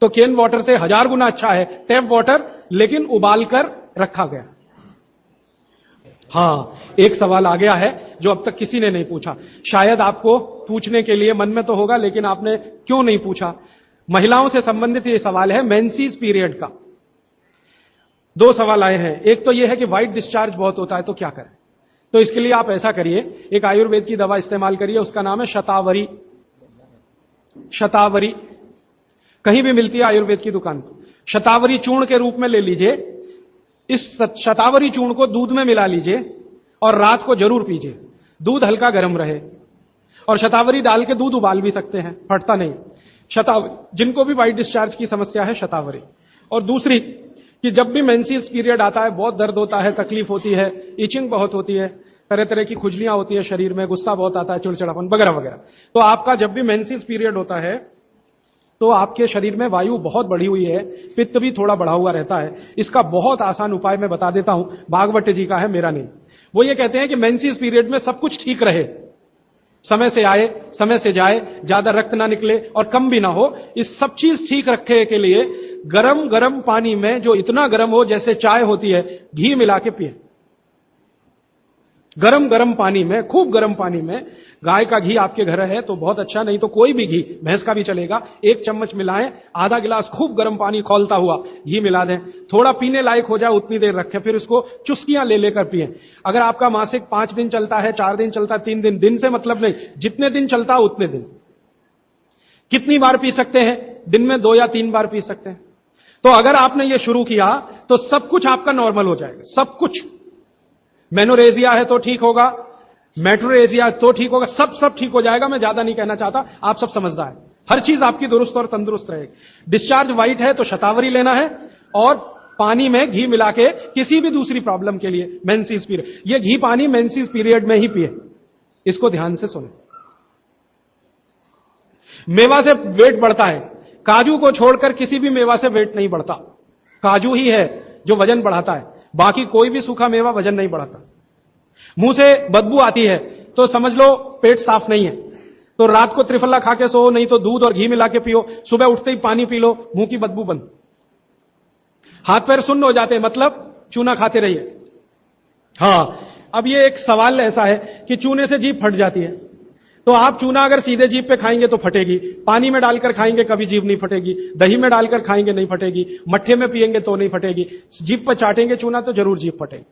तो केन वाटर से 1000 गुना अच्छा है टैप वाटर, लेकिन उबाल कर रखा गया। हां, एक सवाल आ गया है जो अब तक किसी ने नहीं पूछा, शायद आपको पूछने के लिए मन में तो होगा, लेकिन आपने क्यों नहीं पूछा। महिलाओं से संबंधित ये सवाल है मेंसेस पीरियड का। 2 सवाल आए हैं। एक तो ये है कि व्हाइट डिस्चार्ज बहुत होता है, तो क्या करें? तो इसके लिए आप ऐसा करिए, एक आयुर्वेद की दवा इस्तेमाल करिए, उसका नाम है शतावरी। शतावरी कहीं भी मिलती है आयुर्वेद की दुकान पर। शतावरी चूर्ण के रूप में ले लीजिए। इस शतावरी चूर्ण को दूध में मिला लीजिए और रात को जरूर पीजिए। दूध हल्का गर्म रहे, और शतावरी डाल के दूध उबाल भी सकते हैं, फटता नहीं। शतावरी, जिनको भी व्हाइट डिस्चार्ज की समस्या है, शतावरी। और दूसरी कि जब भी मेंसेस पीरियड आता है, बहुत दर्द होता है, तकलीफ होती है, इचिंग बहुत होती है, तरह तरह की खुजलियां होती है शरीर में, गुस्सा बहुत आता है, चिड़चिड़ापन वगैरह वगैरह, तो आपका जब भी मेंसेस पीरियड होता है तो आपके शरीर में वायु बहुत बढ़ी हुई है, पित्त भी थोड़ा बढ़ा हुआ रहता है। इसका बहुत आसान उपाय मैं बता देता हूं, भागवत जी का है, मेरा नहीं। वो ये कहते हैं कि मेंसेस पीरियड में सब कुछ ठीक रहे, समय से आए समय से जाए, ज्यादा रक्त ना निकले और कम भी ना हो, इस सब चीज ठीक रखने के लिए गरम गरम पानी में, जो इतना गरम हो जैसे चाय होती है, घी मिला के पिए। गरम गरम पानी में, खूब गरम पानी में, गाय का घी आपके घर है तो बहुत अच्छा, नहीं तो कोई भी घी, भैंस का भी चलेगा, 1 चम्मच मिलाएं, आधा गिलास खूब गरम पानी खौलता हुआ घी मिला दें, थोड़ा पीने लायक हो जाए उतनी देर रखें, फिर इसको चुस्कियां ले लेकर पिएं। अगर आपका मासिक 5 दिन चलता है, 4 दिन चलता है, 3 दिन, दिन से मतलब नहीं, जितने दिन चलता है उतने दिन। कितनी बार पी सकते हैं? दिन में 2 या 3 बार पी सकते हैं। तो अगर आपने ये शुरू किया तो सब कुछ आपका नॉर्मल हो जाएगा, सब कुछ। मेनोरेजिया है तो ठीक होगा, मेट्रोरेजिया तो ठीक होगा, सब ठीक हो जाएगा। मैं ज्यादा नहीं कहना चाहता, आप सब समझदार हैं। हर चीज आपकी दुरुस्त और तंदुरुस्त रहेगी। डिस्चार्ज व्हाइट है तो शतावरी लेना है, और पानी में घी मिला के किसी भी दूसरी प्रॉब्लम के लिए, मेंसेस पीरियड, ये घी पानी मेंसेस पीरियड में ही पिए, इसको ध्यान से सुने। मेवा से वेट बढ़ता है, काजू को छोड़कर किसी भी मेवा से वेट नहीं बढ़ता। काजू ही है जो वजन बढ़ाता है, बाकी कोई भी सूखा मेवा वजन नहीं बढ़ाता। मुंह से बदबू आती है तो समझ लो पेट साफ नहीं है, तो रात को त्रिफला खा के सो, नहीं तो दूध और घी मिला के पियो, सुबह उठते ही पानी पी लो, मुंह की बदबू बंद। हाथ पैर सुन्न हो जाते, मतलब चूना खाते रहिए। हां, अब ये एक सवाल ऐसा है कि चूने से जीभ फट जाती है, तो आप चूना अगर सीधे जीभ पे खाएंगे तो फटेगी, पानी में डालकर खाएंगे कभी जीभ नहीं फटेगी, दही में डालकर खाएंगे नहीं फटेगी, मट्ठे में पिएंगे तो नहीं फटेगी, जीभ पर चाटेंगे चूना तो जरूर जीभ फटेगी।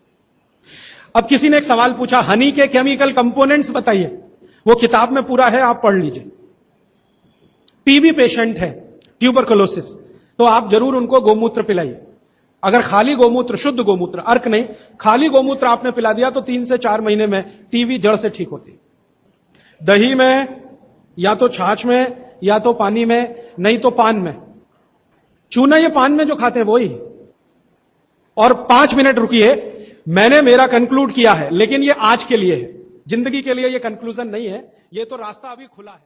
अब किसी ने एक सवाल पूछा, हनी के केमिकल कंपोनेंट्स बताइए। वो किताब में पूरा है, आप पढ़ लीजिए। टीबी पेशेंट है, ट्यूबरकुलोसिस, तो आप जरूर उनको गोमूत्र पिलाइए। अगर खाली गोमूत्र, शुद्ध गोमूत्र, अर्क नहीं, खाली गोमूत्र आपने पिला दिया तो 3 से 4 महीने में टीबी जड़ से ठीक होती है। दही में, या तो छाछ में, या तो पानी में, नहीं तो पान में। चूना ये पान में जो खाते हैं वही। और 5 मिनट रुकिए, मैंने मेरा कंक्लूड किया है, लेकिन ये आज के लिए है, जिंदगी के लिए ये कंक्लूजन नहीं है, ये तो रास्ता अभी खुला है।